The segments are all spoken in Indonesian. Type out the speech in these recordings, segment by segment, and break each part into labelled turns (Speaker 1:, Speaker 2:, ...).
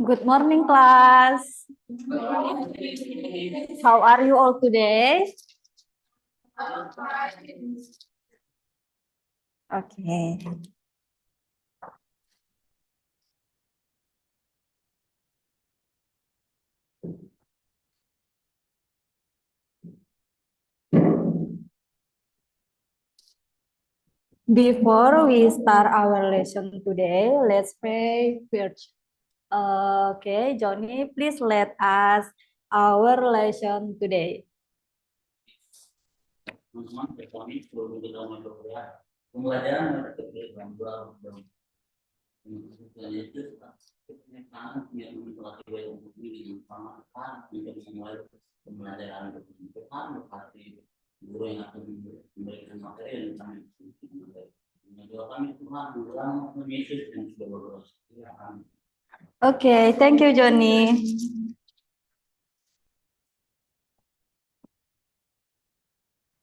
Speaker 1: Good morning, class. How are you all today? Okay. Before we start our lesson today, let's pray first. Okay, Johnny, please let us our lesson today. Okay, thank you, Johnny.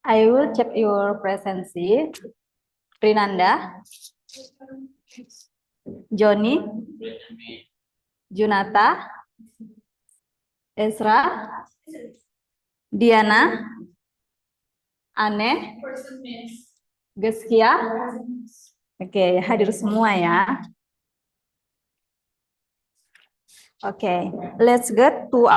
Speaker 1: I will check your presence. Rinanda, Johnny, Junata, Ezra, Diana, Aneh, Geskia. Oke, hadir semua ya. Oke, let's get to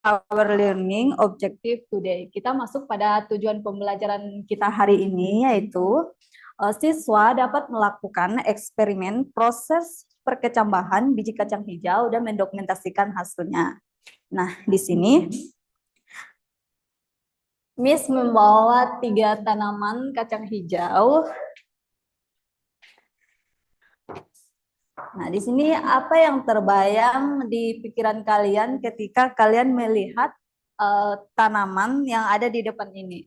Speaker 1: our learning objective today. Kita masuk pada tujuan pembelajaran kita hari ini, yaitu siswa dapat melakukan eksperimen proses perkecambahan biji kacang hijau dan mendokumentasikan hasilnya. Nah, di sini Miss membawa 3 tanaman kacang hijau. Nah, di sini apa yang terbayang di pikiran kalian ketika kalian melihat tanaman yang ada di depan ini?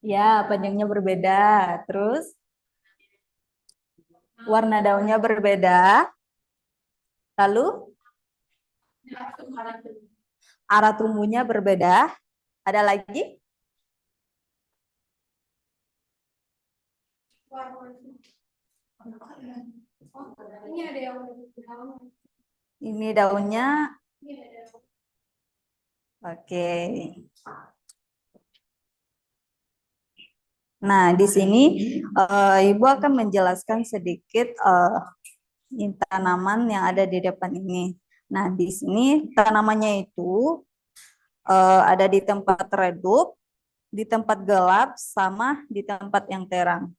Speaker 1: Ya, panjangnya berbeda. Terus warna daunnya berbeda. Lalu arah tumbuhnya berbeda. Ada lagi? Ini daunnya. Oke. Nah, di sini Ibu akan menjelaskan sedikit tanaman yang ada di depan ini. Nah, di sini tanamannya itu ada di tempat redup, di tempat gelap, sama di tempat yang terang.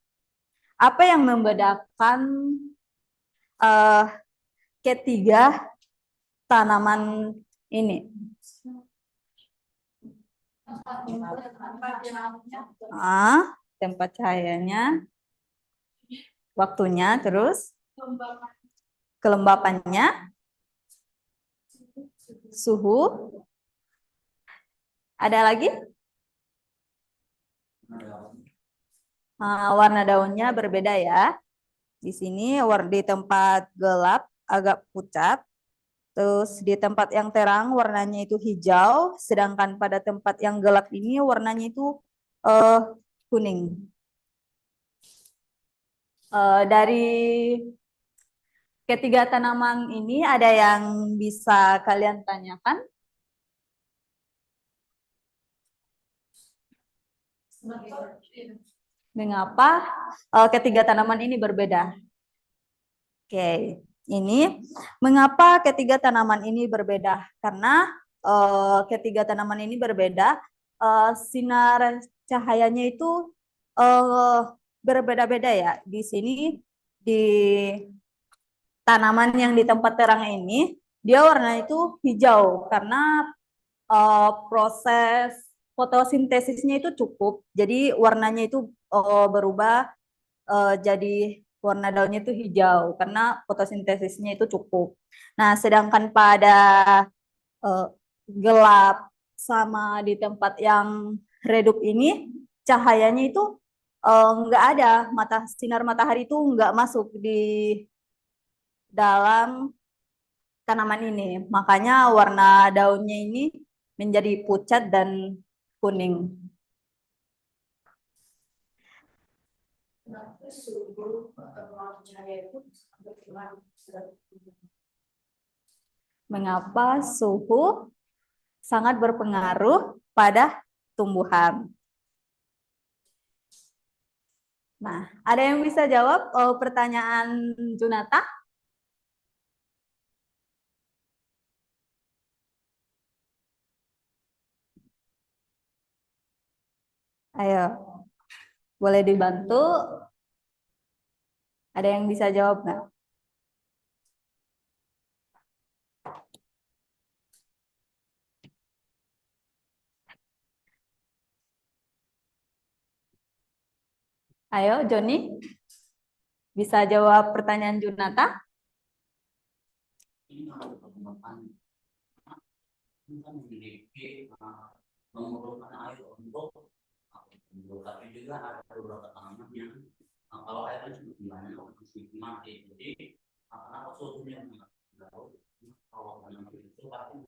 Speaker 1: Apa yang membedakan ketiga tanaman ini? Tempat cahayanya, waktunya, terus kelembapannya, suhu. Ada lagi? Warna daunnya berbeda ya. Di sini di tempat gelap agak pucat. Terus di tempat yang terang warnanya itu hijau, sedangkan pada tempat yang gelap ini warnanya itu kuning. Dari ketiga tanaman ini ada yang bisa kalian tanyakan? Mengapa ketiga tanaman ini berbeda? Oke, ini mengapa ketiga tanaman ini berbeda? Karena ketiga tanaman ini berbeda, sinar cahayanya itu berbeda-beda ya. Di sini di tanaman yang di tempat terang ini dia warna itu hijau karena proses fotosintesisnya itu cukup, jadi warnanya itu berubah jadi warna daunnya itu hijau karena fotosintesisnya itu cukup. Nah, sedangkan pada gelap sama di tempat yang redup ini cahayanya itu nggak ada, sinar matahari itu nggak masuk di dalam tanaman ini. Makanya warna daunnya ini menjadi pucat dan kuning. Mengapa suhu sangat berpengaruh pada tumbuhan? Nah, ada yang bisa jawab pertanyaan Junata? Ayo, boleh dibantu? Ada yang bisa jawab nggak? Ayo, Joni, bisa jawab pertanyaan Junata? Memerlukan air untuk tapi juga ada beberapa tanaman yang kalau airnya gimana mati. Jadi kenapa suhunya jauh? Kalau tanaman itu pasti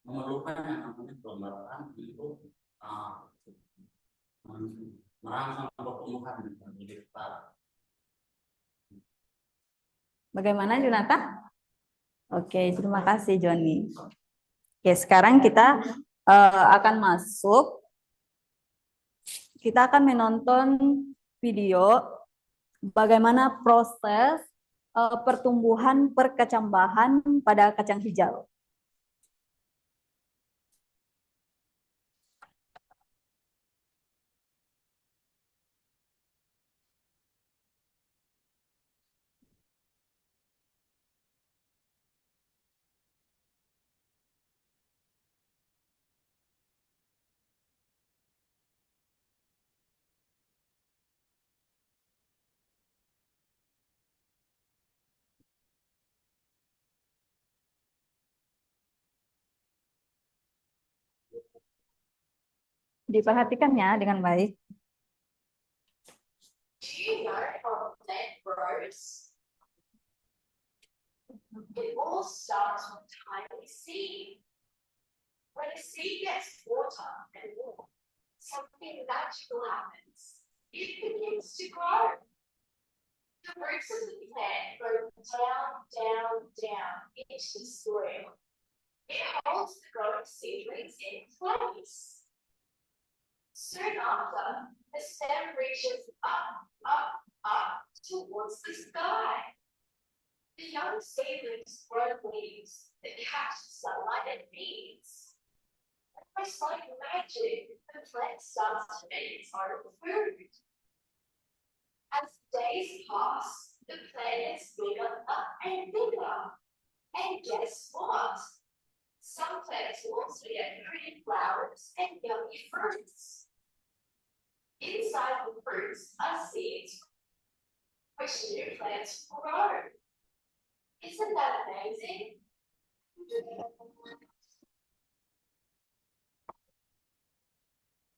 Speaker 1: memerlukan yang namanya kelembapan untuk merangsang pertumbuhan. Bagaimana Junata? Oke, terima kasih Joni. Oke, sekarang kita akan masuk. Kita akan menonton video bagaimana proses pertumbuhan perkecambahan pada kacang hijau. Diperhatikan ya dengan baik.
Speaker 2: Do you know how a plant grows? It all starts with a tiny seed. When a seed gets water and warmth, something magical happens. It begins to grow. The roots of the plant go down, down, down into the soil. It holds the growing seedlings in place. Soon after, the stem reaches up, up, up towards the sky. The young seedlings grow leaves that catch sunlight and bees. Almost like magic, the plant starts to make its own food. As days pass, the plant gets bigger and bigger. And guess what? Some plants will also get pretty flowers and yummy fruits. Inside the fruits are seeds which new plants grow. Isn't that amazing?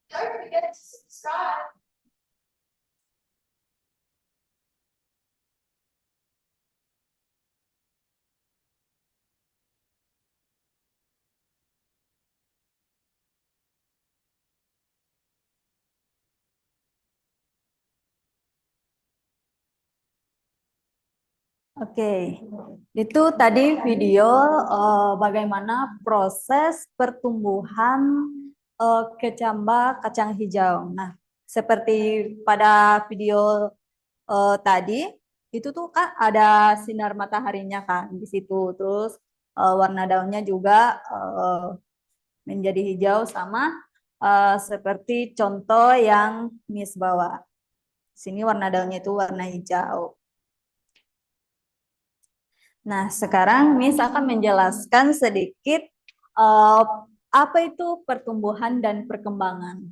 Speaker 2: Don't forget to subscribe.
Speaker 1: Oke, itu tadi video bagaimana proses pertumbuhan kecambah kacang hijau. Nah, seperti pada video tadi, itu tuh kan ada sinar mataharinya kan di situ. Terus warna daunnya juga menjadi hijau sama seperti contoh yang Miss bawa. Sini warna daunnya itu warna hijau. Nah, sekarang Miss akan menjelaskan sedikit apa itu pertumbuhan dan perkembangan.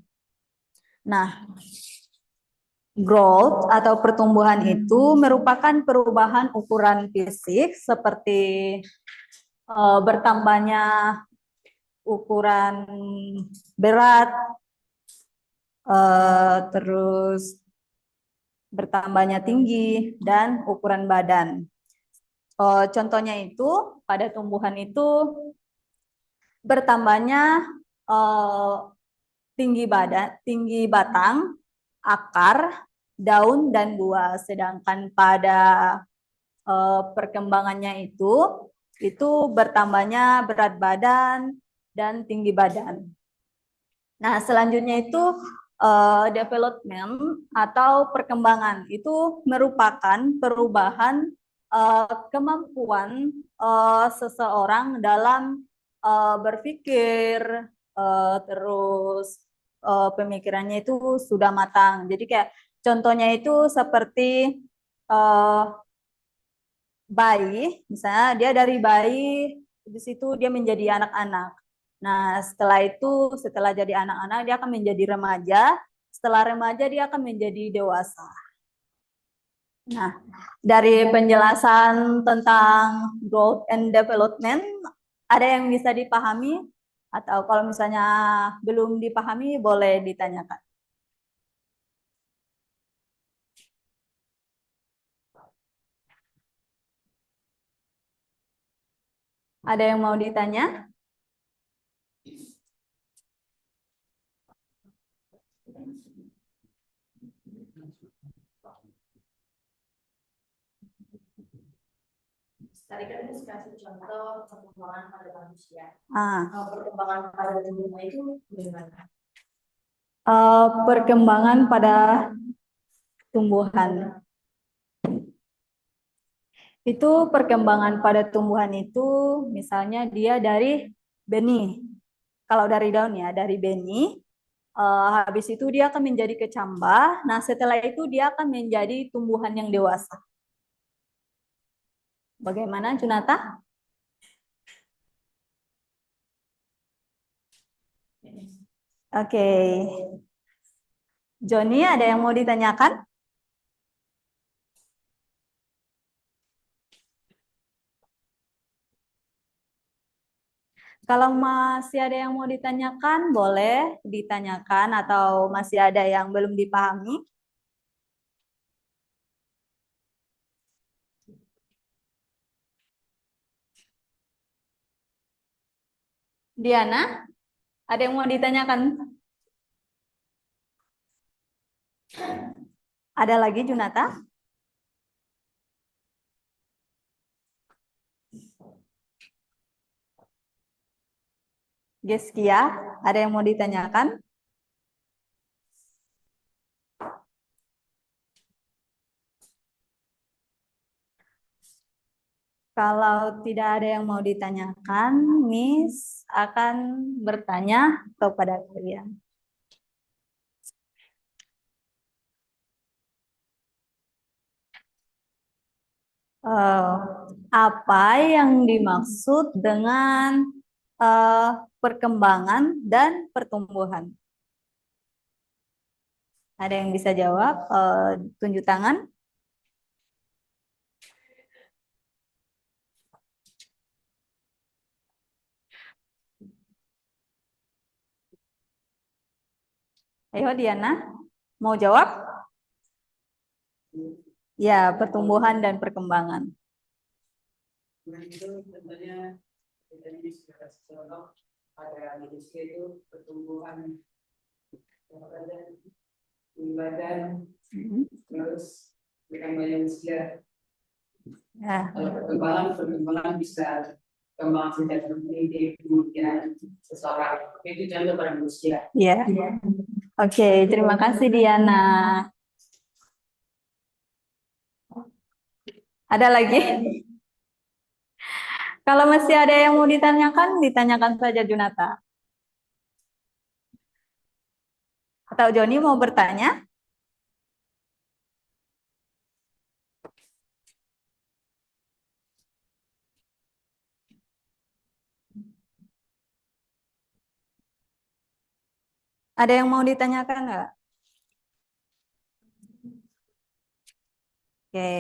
Speaker 1: Nah, growth atau pertumbuhan itu merupakan perubahan ukuran fisik seperti bertambahnya ukuran berat, terus bertambahnya tinggi, dan ukuran badan. Contohnya itu pada tumbuhan itu bertambahnya tinggi batang, akar, daun dan buah. Sedangkan pada perkembangannya itu bertambahnya berat badan dan tinggi badan. Nah, selanjutnya itu development atau perkembangan itu merupakan perubahan kemampuan seseorang dalam berpikir, terus pemikirannya itu sudah matang. Jadi kayak contohnya itu seperti uh, bayi, misalnya dia dari bayi, di situ dia menjadi anak-anak. Nah, setelah jadi anak-anak, dia akan menjadi remaja. Setelah remaja, dia akan menjadi dewasa. Nah, dari penjelasan tentang growth and development, ada yang bisa dipahami? Atau kalau misalnya belum dipahami, boleh ditanyakan. Ada yang mau ditanya?
Speaker 2: Tadi kan dikasih contoh perkembangan pada manusia.
Speaker 1: Perkembangan
Speaker 2: pada tumbuhan itu bagaimana?
Speaker 1: Perkembangan pada tumbuhan. Itu perkembangan pada tumbuhan itu misalnya dia dari benih. Kalau dari daun ya, dari benih. Habis itu dia akan menjadi kecambah. Nah, setelah itu dia akan menjadi tumbuhan yang dewasa. Bagaimana, Junata? Oke. Joni, ada yang mau ditanyakan? Kalau masih ada yang mau ditanyakan, boleh ditanyakan atau masih ada yang belum dipahami. Diana, ada yang mau ditanyakan? Ada lagi, Junata? Geskia, ada yang mau ditanyakan? Kalau tidak ada yang mau ditanyakan, Miss akan bertanya kepada kalian. Apa yang dimaksud dengan perkembangan dan pertumbuhan? Ada yang bisa jawab? Tunjuk tangan. Ayo Diana, mau jawab? Ya, pertumbuhan dan perkembangan.
Speaker 3: Itu tentunya kita ini sudah kasih contoh pada manusia itu pertumbuhan badan, tinggi badan, terus bertambahnya usia.
Speaker 1: Ya.
Speaker 3: Kalau perkembangan bisa kembang sejak berhenti kemudian seseorang itu contoh pada manusia.
Speaker 1: Ya. Oke, terima kasih Diana. Ada lagi? Kalau masih ada yang mau ditanyakan, ditanyakan saja Junata. Atau Joni mau bertanya? Ada yang mau ditanyakan nggak? Oke,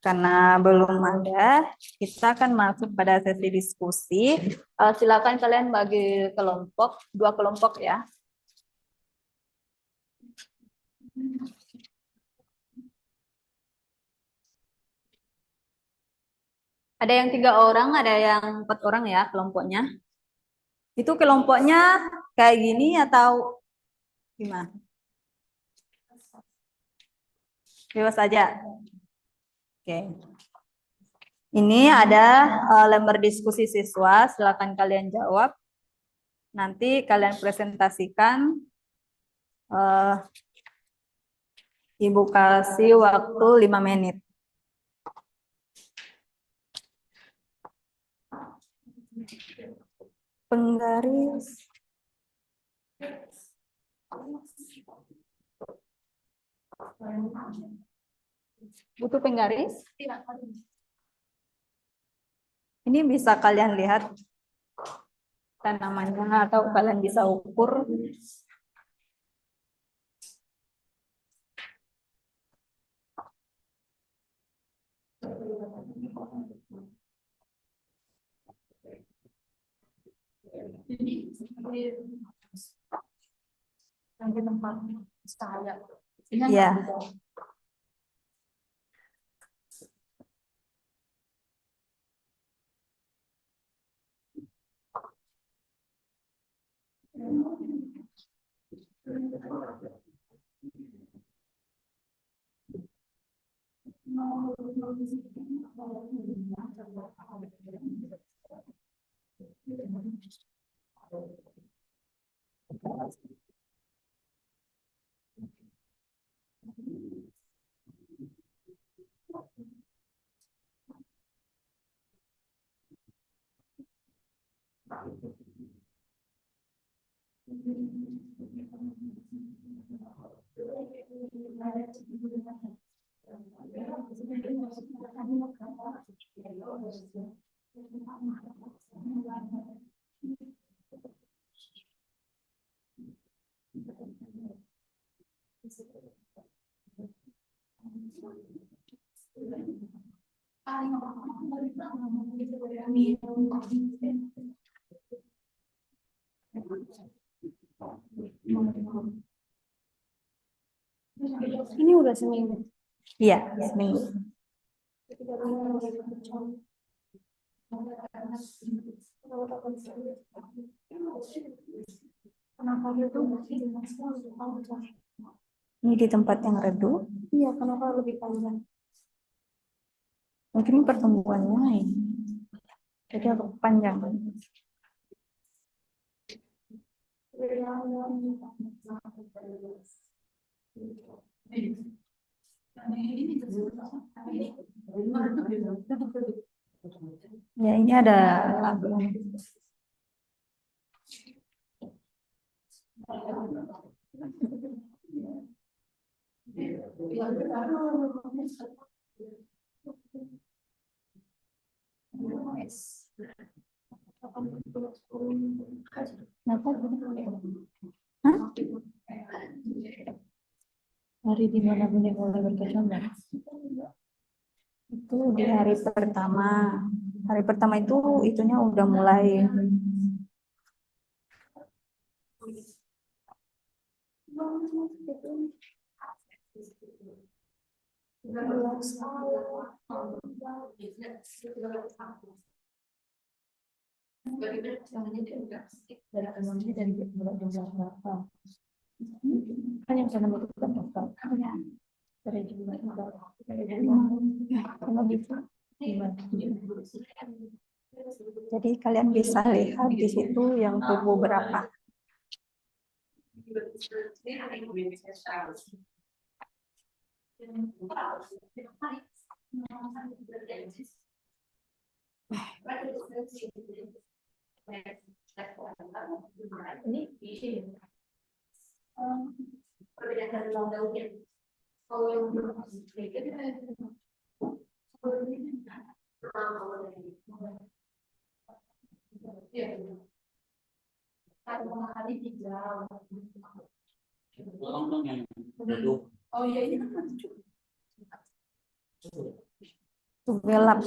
Speaker 1: karena belum ada, kita akan masuk pada sesi diskusi. Silakan kalian bagi kelompok, 2 kelompok ya. Ada yang 3 orang, ada yang 4 orang ya kelompoknya. Itu kelompoknya kayak gini atau gimana? Bebas aja. Oke. Ini ada lembar diskusi siswa, silakan kalian jawab. Nanti kalian presentasikan. Ibu kasih waktu 5 menit. Penggaris. Butuh penggaris? Ini bisa kalian lihat tanamannya atau kalian bisa ukur.
Speaker 2: Yang di tempat saya.
Speaker 1: Ya.
Speaker 2: Ini udah seminggu.
Speaker 1: Iya, seminggu.
Speaker 2: Kenapa itu?
Speaker 1: Ini di tempat yang redup.
Speaker 2: Iya, kenapa lebih panjang?
Speaker 1: Mungkin pertumbuhannya ini. Jadi agak panjang. Ya, ini ada lagu. Kenapa? Hah? Hari di mana boleh berkecambar? Itu di hari pertama. Hari pertama itu itunya udah mulai. Dari mulai jam berapa? Kan yang sana itu kan dokter. Dari jam berapa? Kalau gitu, jadi kalian bisa lihat di situ yang tubuh berapa.
Speaker 2: Oh iya, ini kan
Speaker 1: Itu gelap.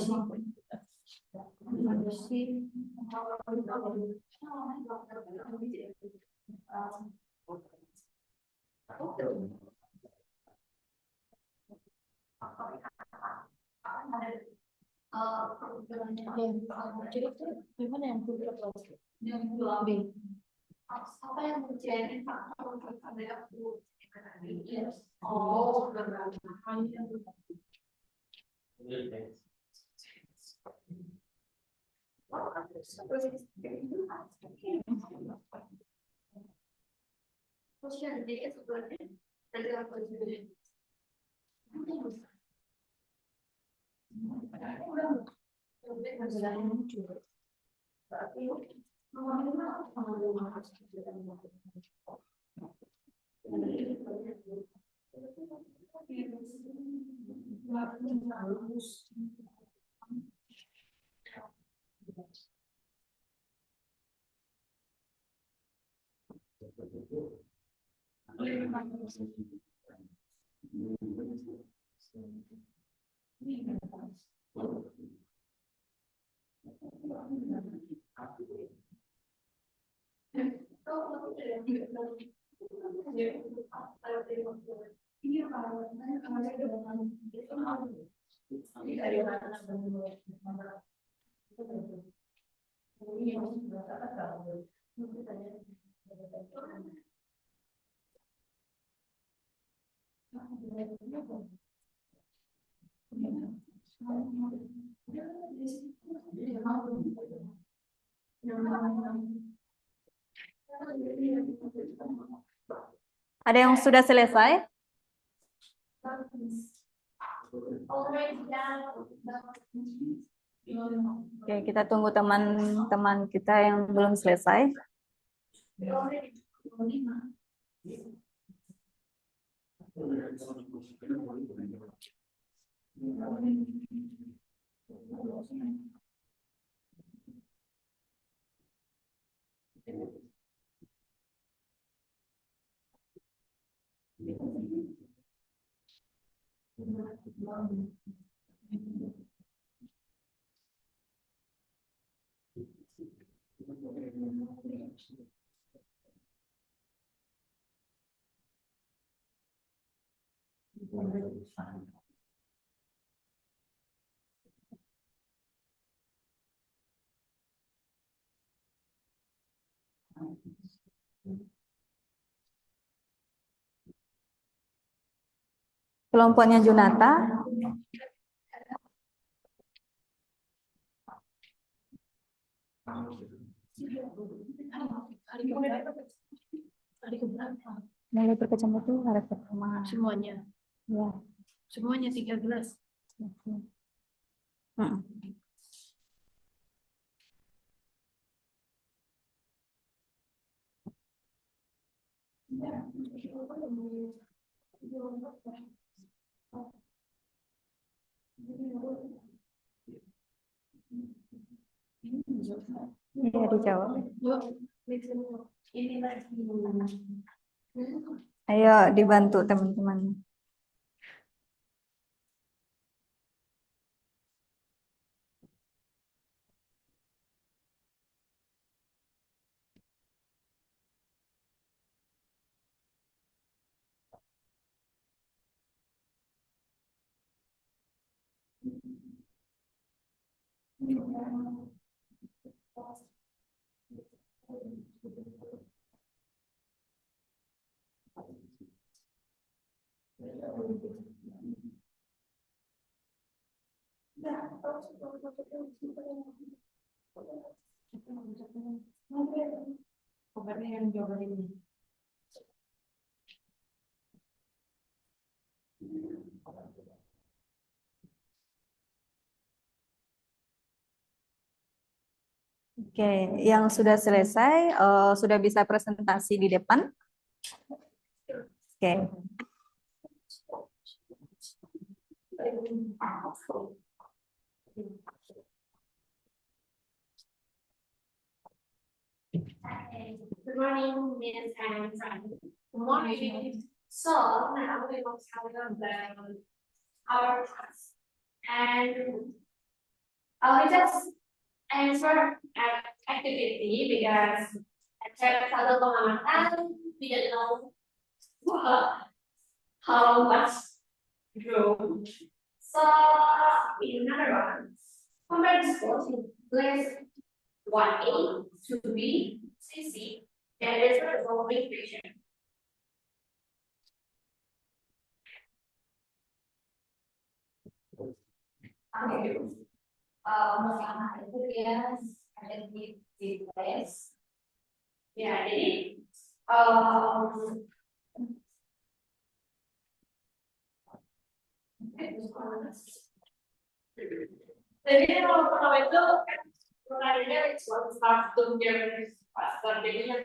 Speaker 2: jadi itu gimana yang B? Apa yang menjadi faktor utama aku? Oh,
Speaker 1: Ada yang sudah selesai? Oke, kita tunggu teman-teman kita yang belum selesai. Kelompoknya Junata. Mulai berkecamuk itu hari pertama.
Speaker 4: Semuanya.
Speaker 1: Ya.
Speaker 4: Semuanya 13.
Speaker 1: Iya, dijawab.
Speaker 2: ini lagi.
Speaker 1: Ayo dibantu teman-teman. Oke, yang sudah selesai sudah bisa presentasi di depan. Oke.
Speaker 2: Good morning, Miss and friends. Good morning. So now we will start on our class, and I'll just answer an activity because saya satu pengamatan tidak know how much grow. So in another one, compare the scores in place 1A, 2B, CC, and following equation. Okay. Pertama itu dia ada di place. Ya, jadi jadi kalau pertama itu pertanyaannya start to get strateginya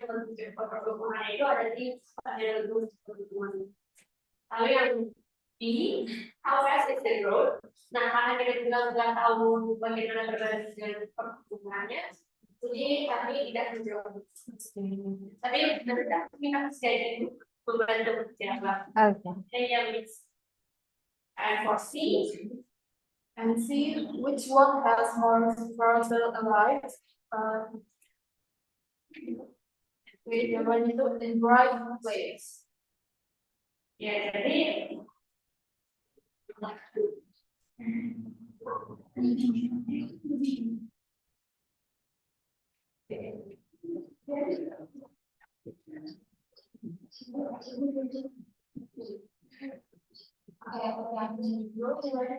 Speaker 2: pertumbuhan itu ada lalu yang B, how fast is the growth? Nah, karena kita juga nggak tahu bagaimana berbasis dengan pertumbuhannya, jadi kami tidak menjawab. Tapi kita schedule membantu siapa?
Speaker 1: Okay.
Speaker 2: Yang and for C,
Speaker 4: And see which one has more frontal alive. With the one in right place.
Speaker 2: ya jadi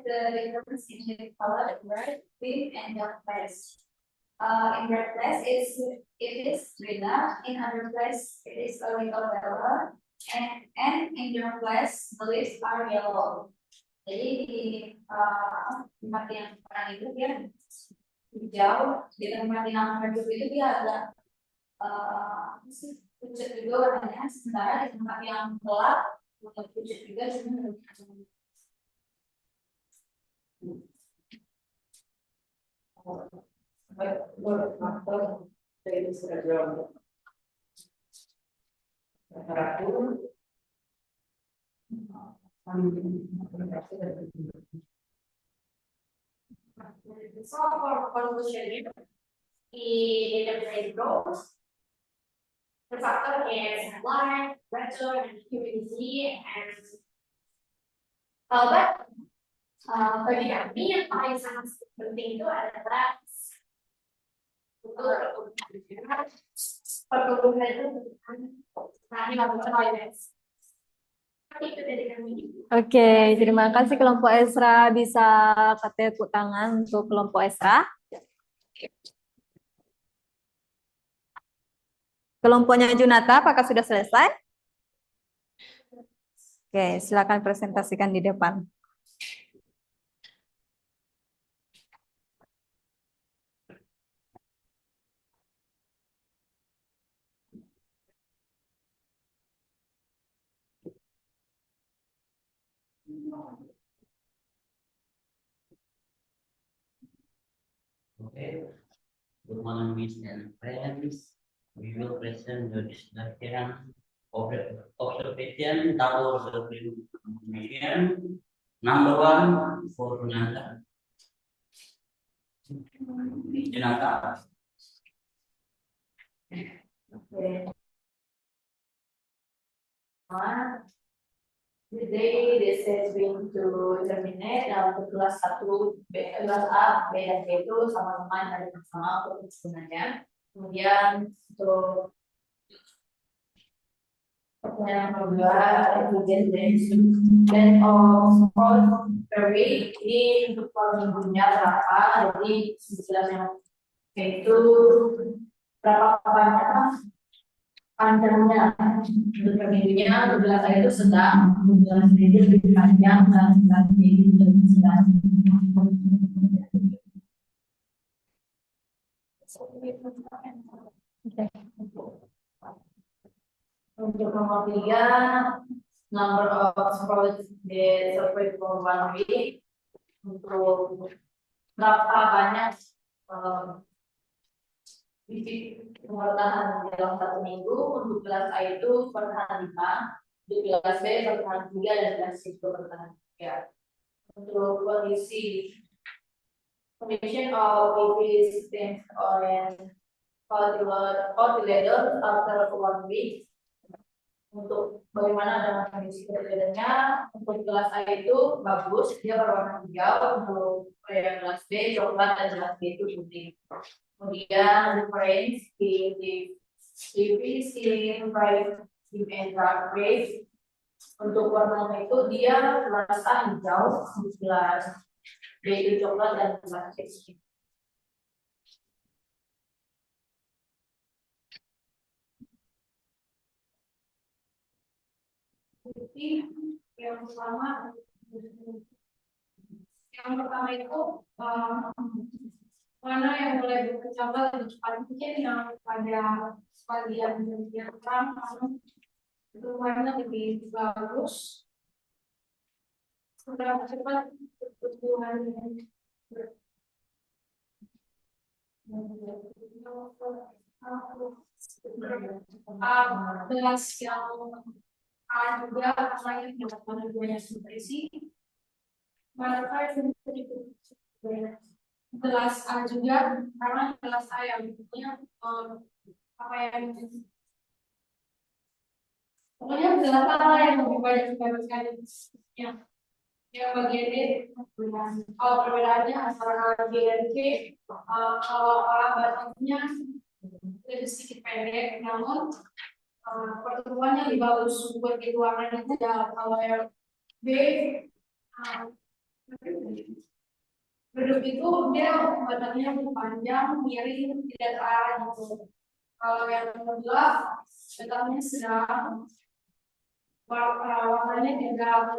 Speaker 5: the difference in the color, red, pink, and dark place. In red place, it is greener. In other place, it is a little yellow. And in dark place, the leaves are yellow. Jadi di tempat yang pertama itu dia hijau, di tempat yang redup itu dia ada pucat juga warnanya, sementara di tempat yang gelap pucat juga sebenarnya.
Speaker 2: So for conclusion, in the brain growth, the factor is light, pressure, and humidity, and but bagi kami yang paling sangat penting itu adalah pertumbuhan itu
Speaker 1: Oke, terima kasih kelompok Esra, bisa tepuk tangan untuk kelompok Esra. Kelompoknya Junata, apakah sudah selesai? Oke, silakan presentasikan di depan.
Speaker 6: Okay, good morning, Miss and friends. We will present the discussion of the observation towards the information. Number one for Junata. Junata.
Speaker 5: Today this is going to terminate untuk kelas 1, kelas A, B, dan B itu sama-sama ada bersama untuk sebenarnya. Kemudian untuk pertanyaan kedua dan all per week ini untuk per minggunya berapa, jadi sebetulnya itu berapa banyak panjangnya untuk per minggunya 12 hari itu sedang, 12 hari itu lebih panjang, dan 9 hari itu lebih sedang. Untuk nomor 3, number of scrolls the survey for 1 week. Untuk berapa banyak bertahan dalam 1 minggu. Untuk kelas A itu bertahan 5, untuk kelas B bertahan 3, dan kelas C itu bertahan 3. Untuk kondisi condition of it depends on calculator after 1 week. Untuk bagaimana dengan kondisi perbedaannya, untuk kelas A itu bagus, dia berwarna hijau. Untuk yang kelas B coklat, dan kelas B itu putih. Kemudian difference in the
Speaker 4: If is in right and dark gray, untuk warnanya itu dia kelas A hijau, kelas B itu coklat dan kelas C. Jadi yang pertama itu mana yang mulai berkecambar lebih cepat mungkin yang pada bagian yang terang itu warna lebih bagus. Seberapa cepat pertumbuhan gelas yang A juga lain yang mana banyak nutrisi. Maka gelas A juga karena gelas A yang punya apa yang pokoknya gelas A yang lebih banyak sekali yang bagian D. Kalau perbedaannya antara B dan C, kalau A batangnya lebih sedikit pendek, namun pertumbuhannya lebih bagus begitu warnanya tidak. Kalau yang B beduk itu dia batangnya panjang, miring, tidak terarah gitu. Kalau yang kedua batangnya sedang, warnanya tidak terarah.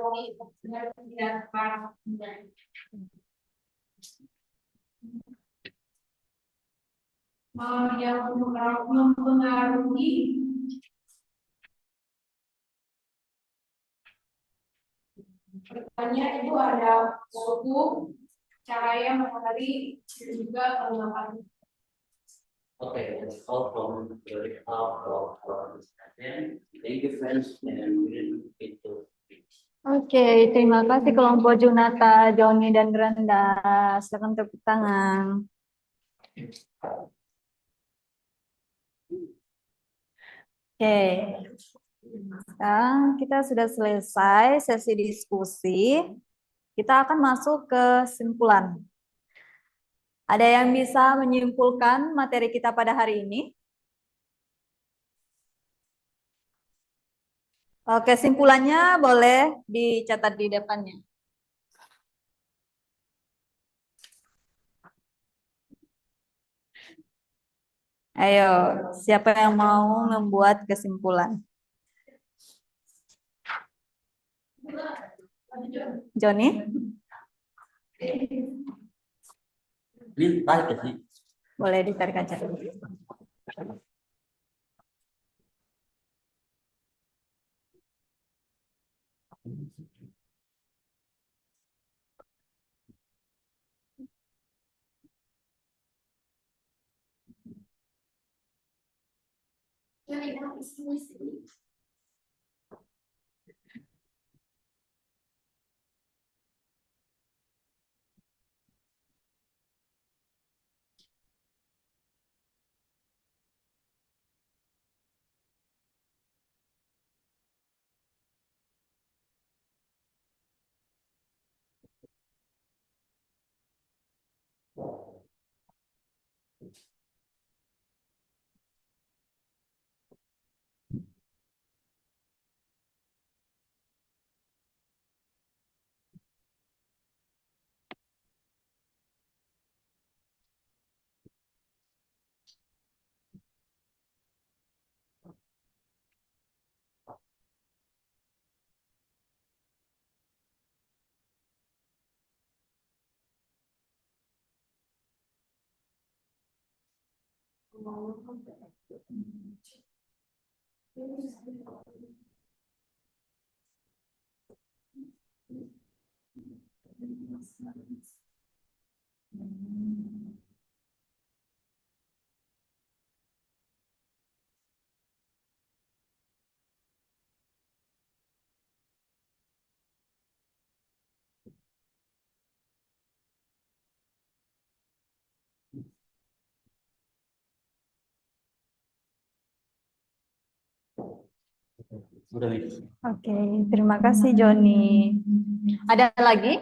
Speaker 4: Yang mempengaruhi pertanyaan itu ada suhu, cahaya matahari, dan juga kelembapan.
Speaker 6: Okay, that's all from our discussion. Thank you, friends, and we'll get to
Speaker 1: Oke, terima kasih kelompok Junata, Joni, dan Randa. Silakan tepuk tangan. Oke, sekarang kita sudah selesai sesi diskusi. Kita akan masuk ke kesimpulan. Ada yang bisa menyimpulkan materi kita pada hari ini? Kesimpulannya boleh dicatat di depannya. Ayo, siapa yang mau membuat kesimpulan? Joni?
Speaker 6: Ini tarik ke sini.
Speaker 1: Boleh ditarik aja.
Speaker 6: Udah, Miss.
Speaker 1: Oke, terima kasih Joni. Ada lagi?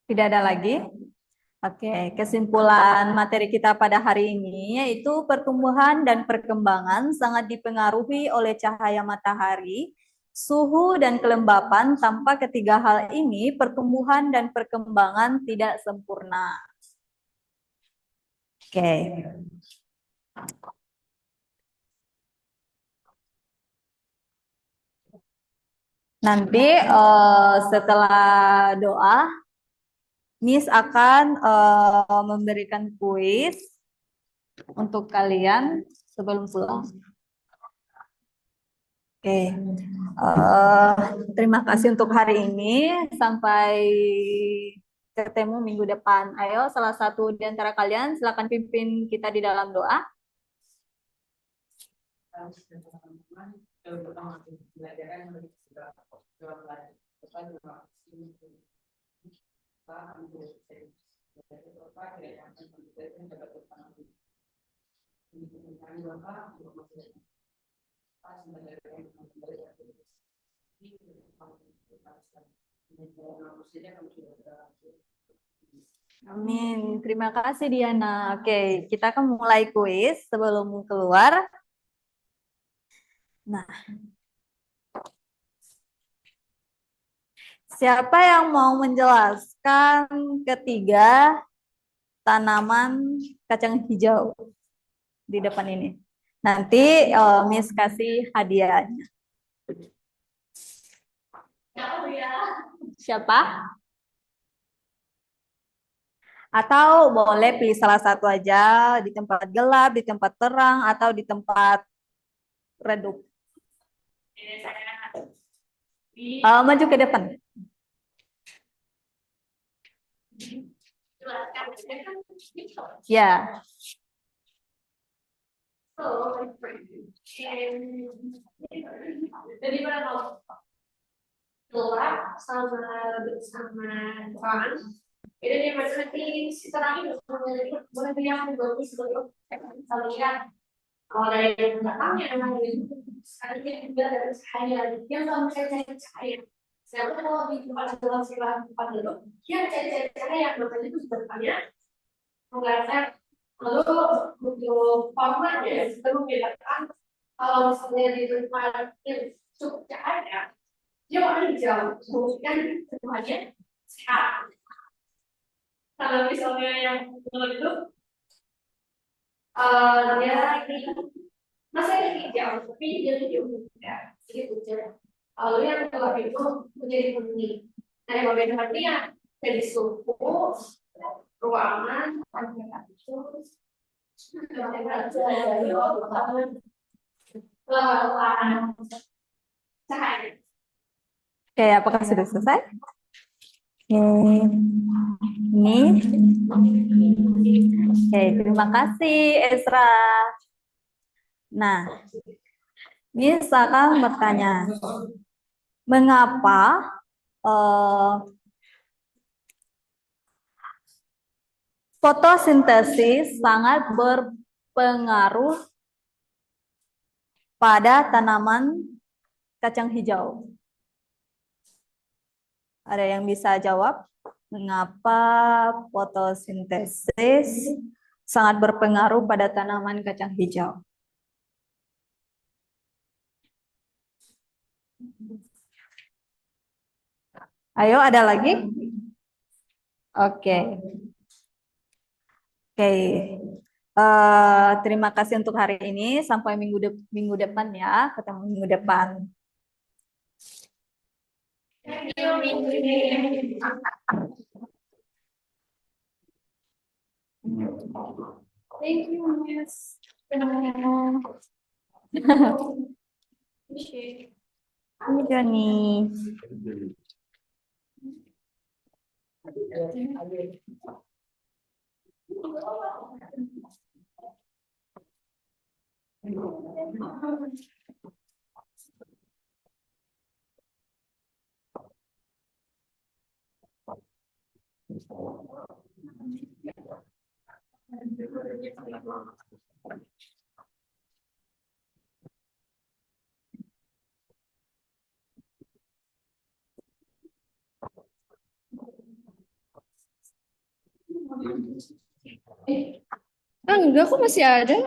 Speaker 1: Tidak ada lagi? Oke, kesimpulan materi kita pada hari ini yaitu pertumbuhan dan perkembangan sangat dipengaruhi oleh cahaya matahari, suhu, dan kelembapan. Tanpa ketiga hal ini, pertumbuhan dan perkembangan tidak sempurna. Oke. Nanti setelah doa, Miss akan memberikan kuis untuk kalian sebelum pulang. Oke, terima kasih untuk hari ini. Sampai ketemu minggu depan. Ayo, salah satu di antara kalian silakan pimpin kita di dalam doa. Amin. Terima kasih Diana. Oke, kita akan mulai kuis sebelum keluar. Nah, siapa yang mau menjelaskan ketiga tanaman kacang hijau di depan ini? Nanti Miss kasih hadiahnya. Siapa? Atau boleh pilih salah satu aja, di tempat gelap, di tempat terang, atau di tempat redup. Maju ke depan. Ya.
Speaker 4: Jadi mana gelap sama bersama terang. Itu dia macam nanti setelah ini boleh yang bagus sebelum kita lihat kalau dari belakangnya sekarang dia juga dari cahaya yang kalau saya cari cahaya saya kalau di tempat dalam sebelah tempat dulu dia cari cahaya yang berarti itu sebenarnya menggambarkan lalu untuk formatnya kita membedakan kalau misalnya di tempat yang cukup cahaya dia warna hijau kemudian semuanya sehat. Kalau misalnya yang itu dia ini masih hijau tapi dia hijau muda jadi putih. Lalu yang gelap itu menjadi kuning. Nah yang membedakan dia dari suhu ruangan temperatur cahaya.
Speaker 1: Oke, apakah sudah selesai? Ini. Oke, terima kasih Ezra. Nah, Miss akan bertanya, mengapa fotosintesis sangat berpengaruh pada tanaman kacang hijau? Ada yang bisa jawab? Mengapa fotosintesis sangat berpengaruh pada tanaman kacang hijau? Ayo, ada lagi? Oke. Oke. Terima kasih untuk hari ini. Sampai minggu depan ya. Ketemu minggu depan.
Speaker 4: Thank you. Thank you, Miss.
Speaker 1: Ini Joni.
Speaker 7: Enggak, kok masih ada.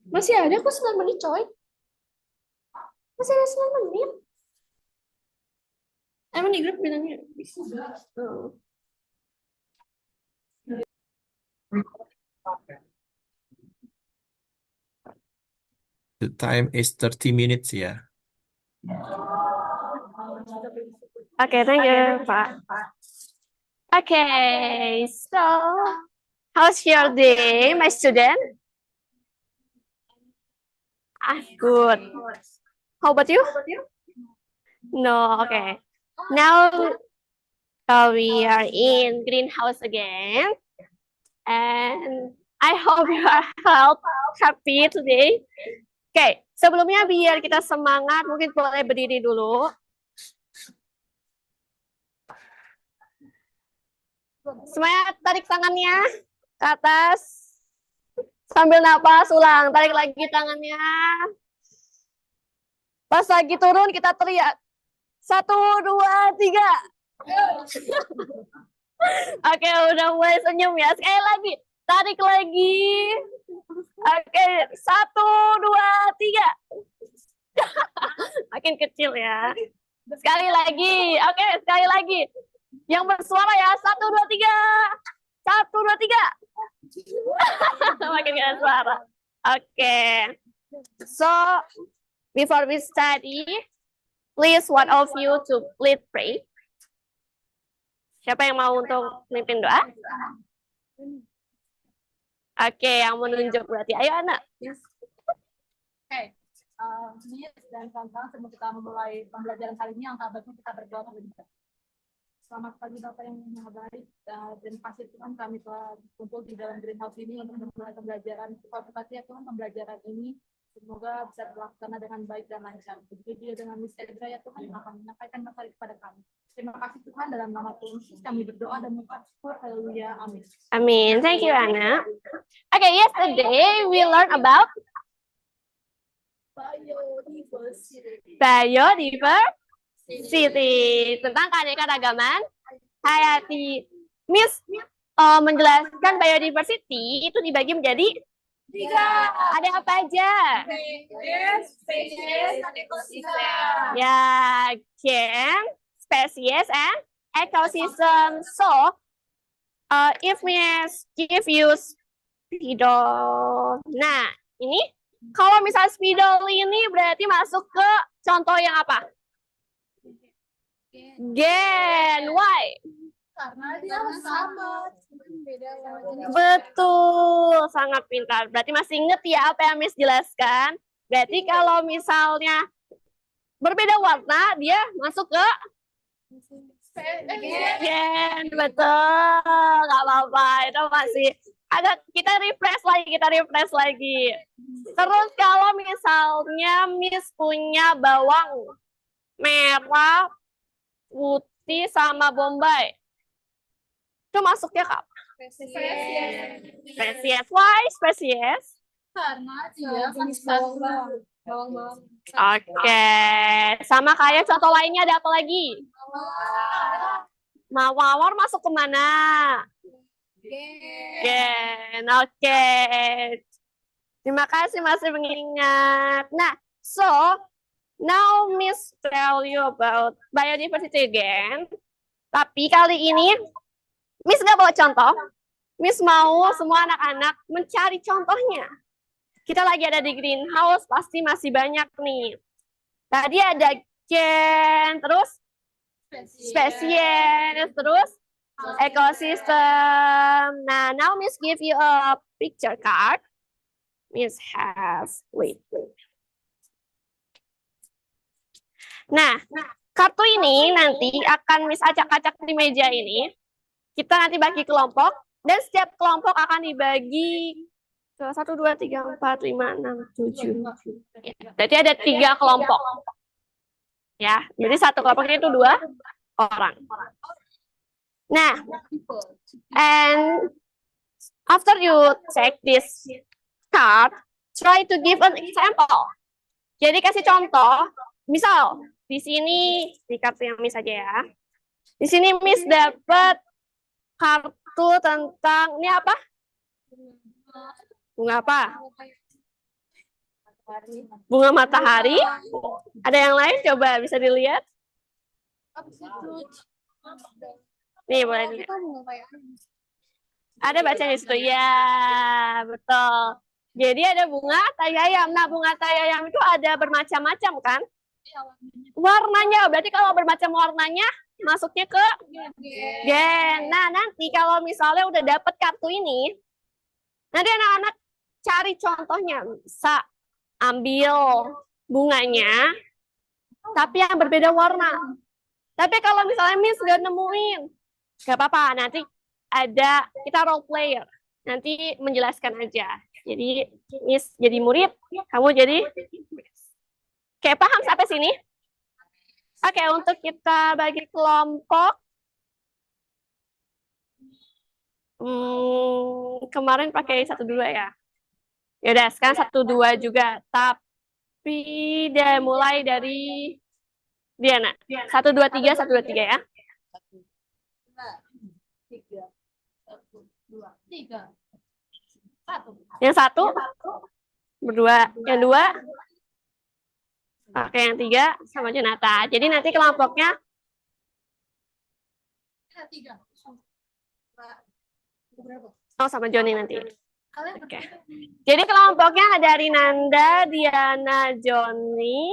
Speaker 7: Masih ada kok 9 menit, coy. Masih ada 9 menit. Emang di grup bilangnya bisa. Oh.
Speaker 8: The time is 30 minutes ya.
Speaker 7: Okay, thank you, Pak. Okay, so how's your day, my student? Good. How about you? No, okay. Now we are in greenhouse again, and I hope you are happy today. Oke, sebelumnya biar kita semangat, mungkin boleh berdiri dulu. Semuanya tarik tangannya ke atas. Sambil napas, ulang. Tarik lagi tangannya. Pas lagi turun, kita teriak. 1, 2, 3. Oke, udah mulai senyum ya. Sekali lagi. Tarik lagi. Oke, 1, 2, 3. Makin kecil ya. Sekali lagi. Oke, sekali lagi. Yang bersuara ya. 1, 2, 3. 1, 2, 3. Makin gak suara. Oke. So, before we study, please one of you to lead pray. Siapa yang mau untuk memimpin doa? Oke, yang menunjuk berarti. Ayo, anak.
Speaker 4: Oke, Miss dan kawan-kawan sebelum kita memulai pembelajaran kali ini, angka baiknya kita berdoa terlebih dahulu. Selamat pagi Bapak yang Maha Baik, dan kasih Tuhan kami telah berkumpul di dalam greenhouse ini untuk memulai pembelajaran. Berkati ya Tuhan pembelajaran ini, semoga bisa terlaksana dengan baik dan lancar. Begitu juga dengan Miss Edra ya Tuhan yang akan menyampaikan materi kepada kami. Terima kasih Tuhan, dalam nama Tuhan Yesus kami berdoa dan mengucap syukur. Haleluya, amin.
Speaker 7: Amin. Thank you, Anna. Okay, yesterday we learned about biodiversity, tentang keanekaragaman hayati. Miss menjelaskan biodiversity itu dibagi menjadi 3. Ada apa aja?
Speaker 4: Spesies dan ekosistem.
Speaker 7: Ya, gen, spesies, and ecosystem. So, if Miss give you spidol, nah ini kalau misal spidol ini berarti masuk ke contoh yang apa? Gen. Why?
Speaker 4: Karena dia sama.
Speaker 7: Betul, sangat pintar. Berarti masih inget ya apa yang Miss jelaskan? Berarti kalau misalnya berbeda warna, dia masuk ke gen. Betul, nggak apa-apa. Itu masih agak kita refresh lagi. Terus kalau misalnya Miss punya bawang merah, putih, sama bombay, itu masuknya ke apa? Spesies. Why spesies?
Speaker 4: Karena dia kan bawang-bawang.
Speaker 7: Oke, sama kayak contoh lainnya ada apa lagi? Mawar masuk ke mana? Gen. Oke. Terima kasih masih mengingat. Nah, so now Miss tell you about biodiversity again. Tapi kali ini Miss nggak bawa contoh. Miss mau semua anak-anak mencari contohnya. Kita lagi ada di greenhouse, pasti masih banyak nih. Tadi ada gen, terus spesies, terus ekosistem. Nah, now Miss give you a picture card. Miss has, wait. Nah, kartu ini nanti akan Miss acak-acak di meja ini. Kita nanti bagi kelompok, dan setiap kelompok akan dibagi ke 1, 2, 3, 4, 5, 6, 7. Jadi ada 3 kelompok. Ya, jadi satu kelompok itu 2 orang. Nah, and after you check this card, try to give an example. Jadi kasih contoh, misal di sini di kartu yang Miss aja ya. Di sini Miss dapat kartu tentang ini apa? Bunga apa? Bunga matahari. Ada yang lain? Coba bisa dilihat. Nih boleh dilihat. Ada bacanya di situ. Ya, betul. Jadi ada bunga tai ayam. Nah, bunga tai ayam itu ada bermacam-macam kan? Warnanya. Berarti kalau bermacam warnanya masuknya ke gen. Nah, nanti kalau misalnya udah dapet kartu ini, nanti anak-anak cari contohnya. Bisa ambil bunganya, tapi yang berbeda warna. Tapi kalau misalnya Miss nggak nemuin, nggak apa-apa. Nanti ada kita role player. Nanti menjelaskan aja. Jadi Miss jadi murid, kamu jadi. Oke, paham sampai sini? Oke, untuk kita bagi kelompok. Kemarin pakai 1-2 ya. Ya udah, sekarang 1-2 juga. Tapi dia mulai dari Diana. 1-2-3, 1-2-3 ya.
Speaker 4: 3.
Speaker 7: Yang 1 berdua, yang 2 pakai yang 3 sama Jonata. Jadi nanti kelompoknya
Speaker 4: 3.
Speaker 7: sama Joni nanti. Oke. Jadi kelompoknya ada Rinanda, Diana, Joni.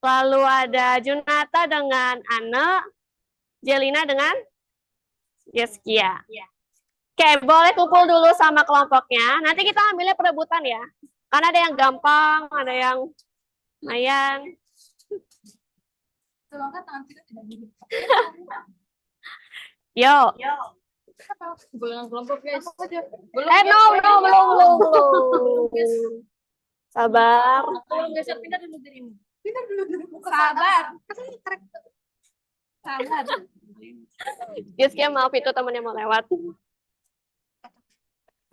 Speaker 7: Lalu ada Junata dengan Anne, Jelina dengan Yeskia. Oke, boleh kumpul dulu sama kelompoknya. Nanti kita ambilnya perebutan ya. Karena ada yang gampang, ada yang lumayan. Yo.
Speaker 4: Belum kelompok guys.
Speaker 7: Belum. Sabar.
Speaker 4: Belum geser, pindah dulu dirimu. Sabar.
Speaker 7: Yeskia maaf itu temannya mau lewat.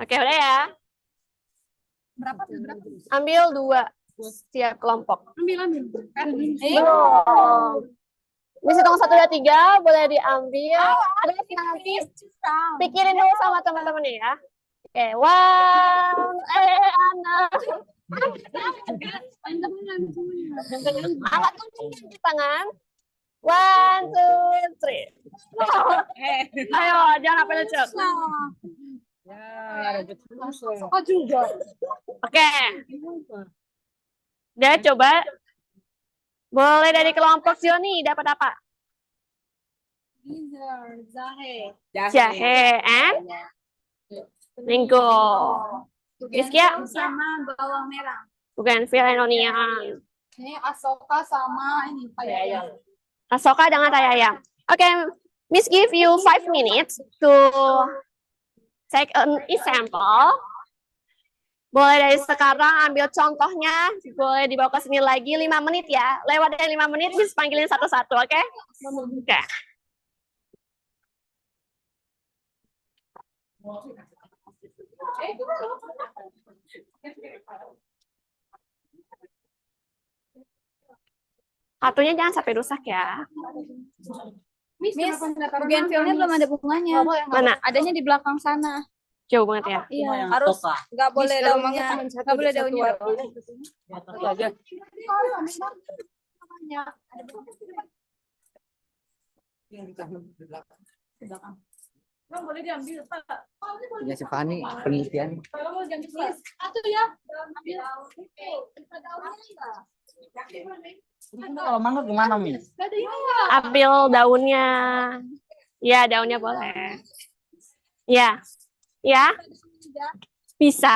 Speaker 7: Oke, udah ya.
Speaker 4: Berapa?
Speaker 7: Ambil 2 setiap kelompok.
Speaker 4: Ambil.
Speaker 7: Belum. Bisa hitung 1, 2, 3, boleh diambil. Terus nanti pikirin dulu sama teman-temannya ya. Oke, anak. Angkat di tangan. 1, 2, 3. Ayo, jangan apa lecet.
Speaker 4: Oh juga.
Speaker 7: Oke. Udah coba. Boleh dari kelompok Joni dapat apa? Jahe and Linggo. Yeskia?
Speaker 5: Sama bawang merah.
Speaker 7: Bukan, Onion.
Speaker 4: Ini Asoka sama ini ayam.
Speaker 7: Asoka dengan tai ayam. Oke, Miss give you 5 minutes to take an example. Boleh dari sekarang ambil contohnya, boleh dibawa ke sini lagi 5 menit ya. Lewat dari 5 menit, Miss panggilin satu-satu, oke? Oke. Kartunya jangan sampai rusak ya.
Speaker 5: Miss, bougainville-nya belum ada bunganya.
Speaker 7: Mana?
Speaker 5: Adanya di belakang sana.
Speaker 7: Jauh banget ya.
Speaker 5: Iya, harus nggak boleh daunnya. Nggak boleh daunnya.
Speaker 4: Bang, boleh diambil, Pak.
Speaker 9: Ya si Fani penelitian.
Speaker 4: Kalau mau diambil satu ya. Ambil.
Speaker 9: Kalau mangga gimana, Miss?
Speaker 7: Ambil daunnya. Ya, daunnya boleh. Ya. Ya. Bisa.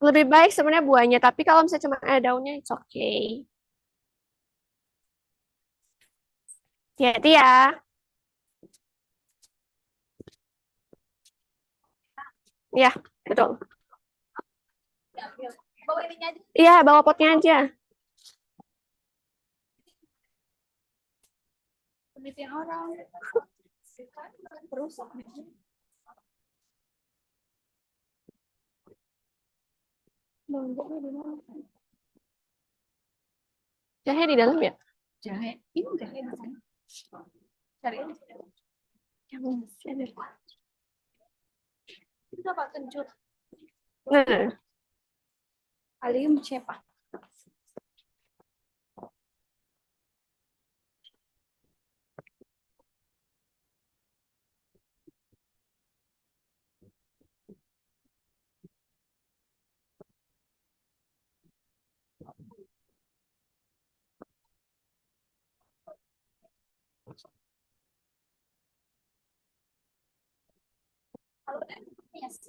Speaker 7: Lebih baik sebenarnya buahnya, tapi kalau misalnya cuma ada daunnya, it's okay. Hati-hati ya. Ya, betul.
Speaker 5: Bawa ininya aja.
Speaker 7: Iya, bawa potnya aja.
Speaker 5: Penelitian orang.
Speaker 7: Lomboknya di mana? Jahe di dalam ya?
Speaker 5: Jahe, ini jahe di sana. Cari aja.
Speaker 7: Yang masih ada.
Speaker 5: Itu apa kencur?
Speaker 7: Nah,
Speaker 5: Alium cepa. Yes.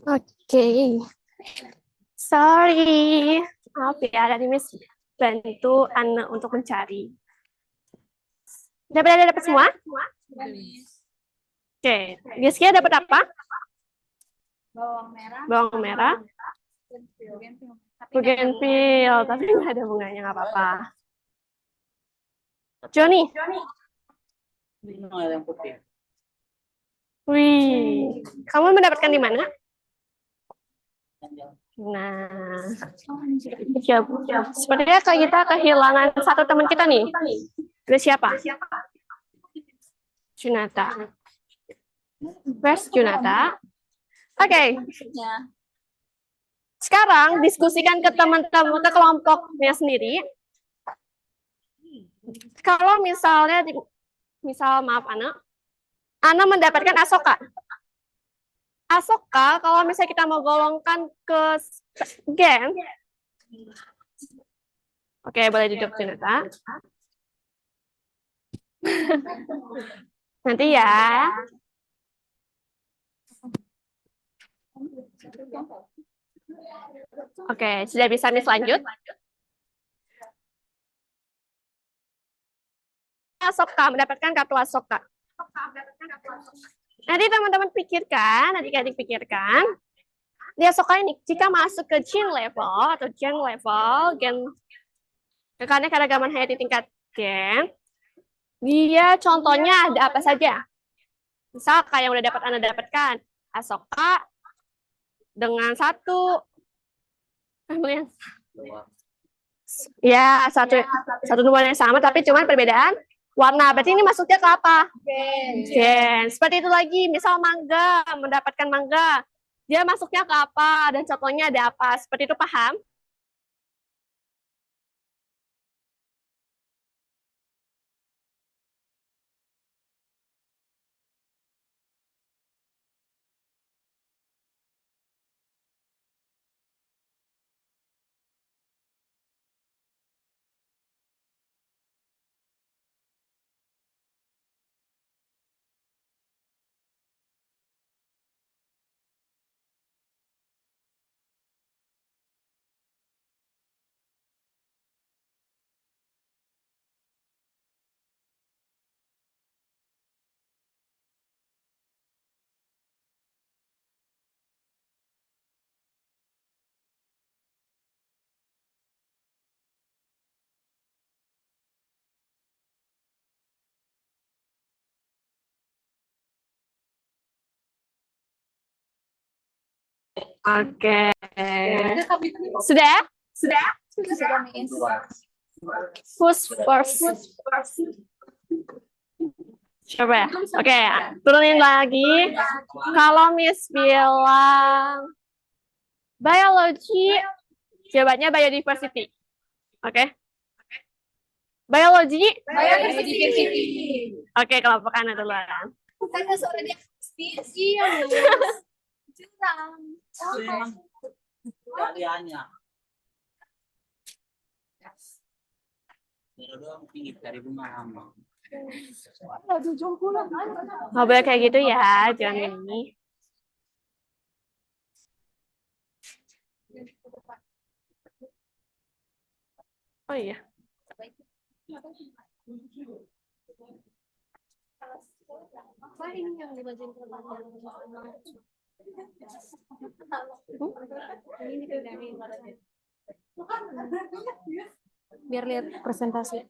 Speaker 7: Oke. Sorry. Maaf ya, tadi Miss bantu Anna untuk mencari. Dapat semua? Oke. Rizky dapat apa?
Speaker 5: Bawang merah.
Speaker 7: Bawang merah. Bougainville, tapi nggak ada bunganya, nggak apa-apa. Joni.
Speaker 9: Yang putih.
Speaker 7: Wih, kamu mendapatkan di mana? Nah, sepertinya kita kehilangan satu teman kita nih. Itu siapa? Junata. Where's Junata? Oke. Sekarang diskusikan ke teman-teman, ke kelompoknya sendiri. Kalau misalnya, maaf Ana mendapatkan Asoka. Asoka, kalau misalnya kita mau golongkan ke gen, oke, boleh duduk Junata. Nanti ya. Oke, sudah bisa Miss lanjut? Asoka, mendapatkan kartu Asoka. Nanti teman-teman pikirkan, adik-adik pikirkan. Di Asoka ini, jika masuk ke gen level atau gen level, keanekaragaman hayati tingkat gen, dia contohnya ada apa saja? Misal kayak yang udah Anda dapatkan, Asoka dengan ya satu number yang sama, tapi cuma perbedaan warna. Berarti ini masuknya ke apa? Gen. Seperti itu lagi, misal mangga, mendapatkan mangga, dia masuknya ke apa? Dan contohnya ada apa? Seperti itu, paham? Oke. Sudah? Who's first? Coba ya. Oke, turunin lagi. Kalau Miss bilang biologi, jawabannya biodiversity. Oke. Biologi?
Speaker 5: Biodiversity.
Speaker 7: Oke, kelompok kanan duluan.
Speaker 5: Karena suara dia species. Iya, curang.
Speaker 9: Kaliannya. Dari bunga hama.
Speaker 7: Nggak boleh kayak gitu ya, jangan ini. Oh iya.
Speaker 5: Apa ini yang dibacain biar lihat presentasi.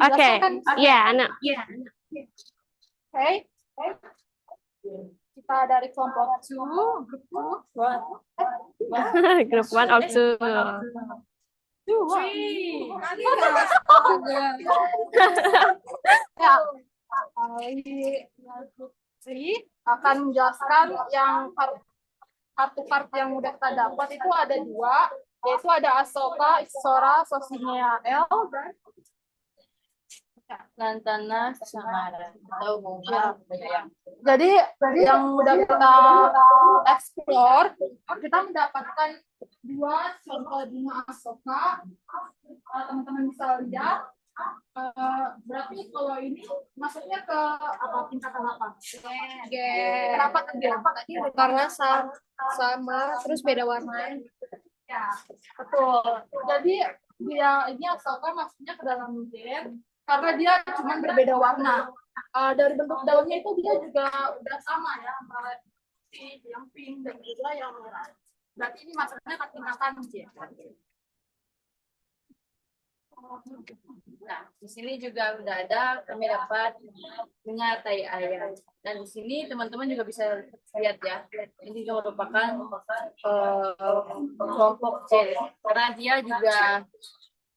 Speaker 7: Oke, ya, anak.
Speaker 4: Oke. Kita dari kelompok 2, grup 2.
Speaker 7: Grup 1 or 2.
Speaker 4: Ya, akan menjelaskan yang kartu-kartu yang udah kita dapat itu ada 2, yaitu ada Asoka, Isora, Sosinya L,
Speaker 3: Lantana, Samara, tahu bunga,
Speaker 4: Jadi yang udah kita explore kita mendapatkan dua contoh bunga asoka. Teman-teman bisa lihat. Berarti kalau ini masuknya ke apa tingkatan apa? Kenapa tadi?
Speaker 7: Karena sama terus beda warna.
Speaker 4: Ya, betul. Jadi dia ini asalkan masuknya ke dalam gen karena dia cuma berbeda warna. Dari bentuk daunnya itu dia juga udah sama ya, antara yang pink dan juga yang merah. Berarti ini masuknya ke tingkatan gen.
Speaker 10: Nah, di sini juga udah ada kami dapat bunga tai ayam. Dan di sini teman-teman juga bisa lihat ya, ini juga merupakan kelompok C karena dia juga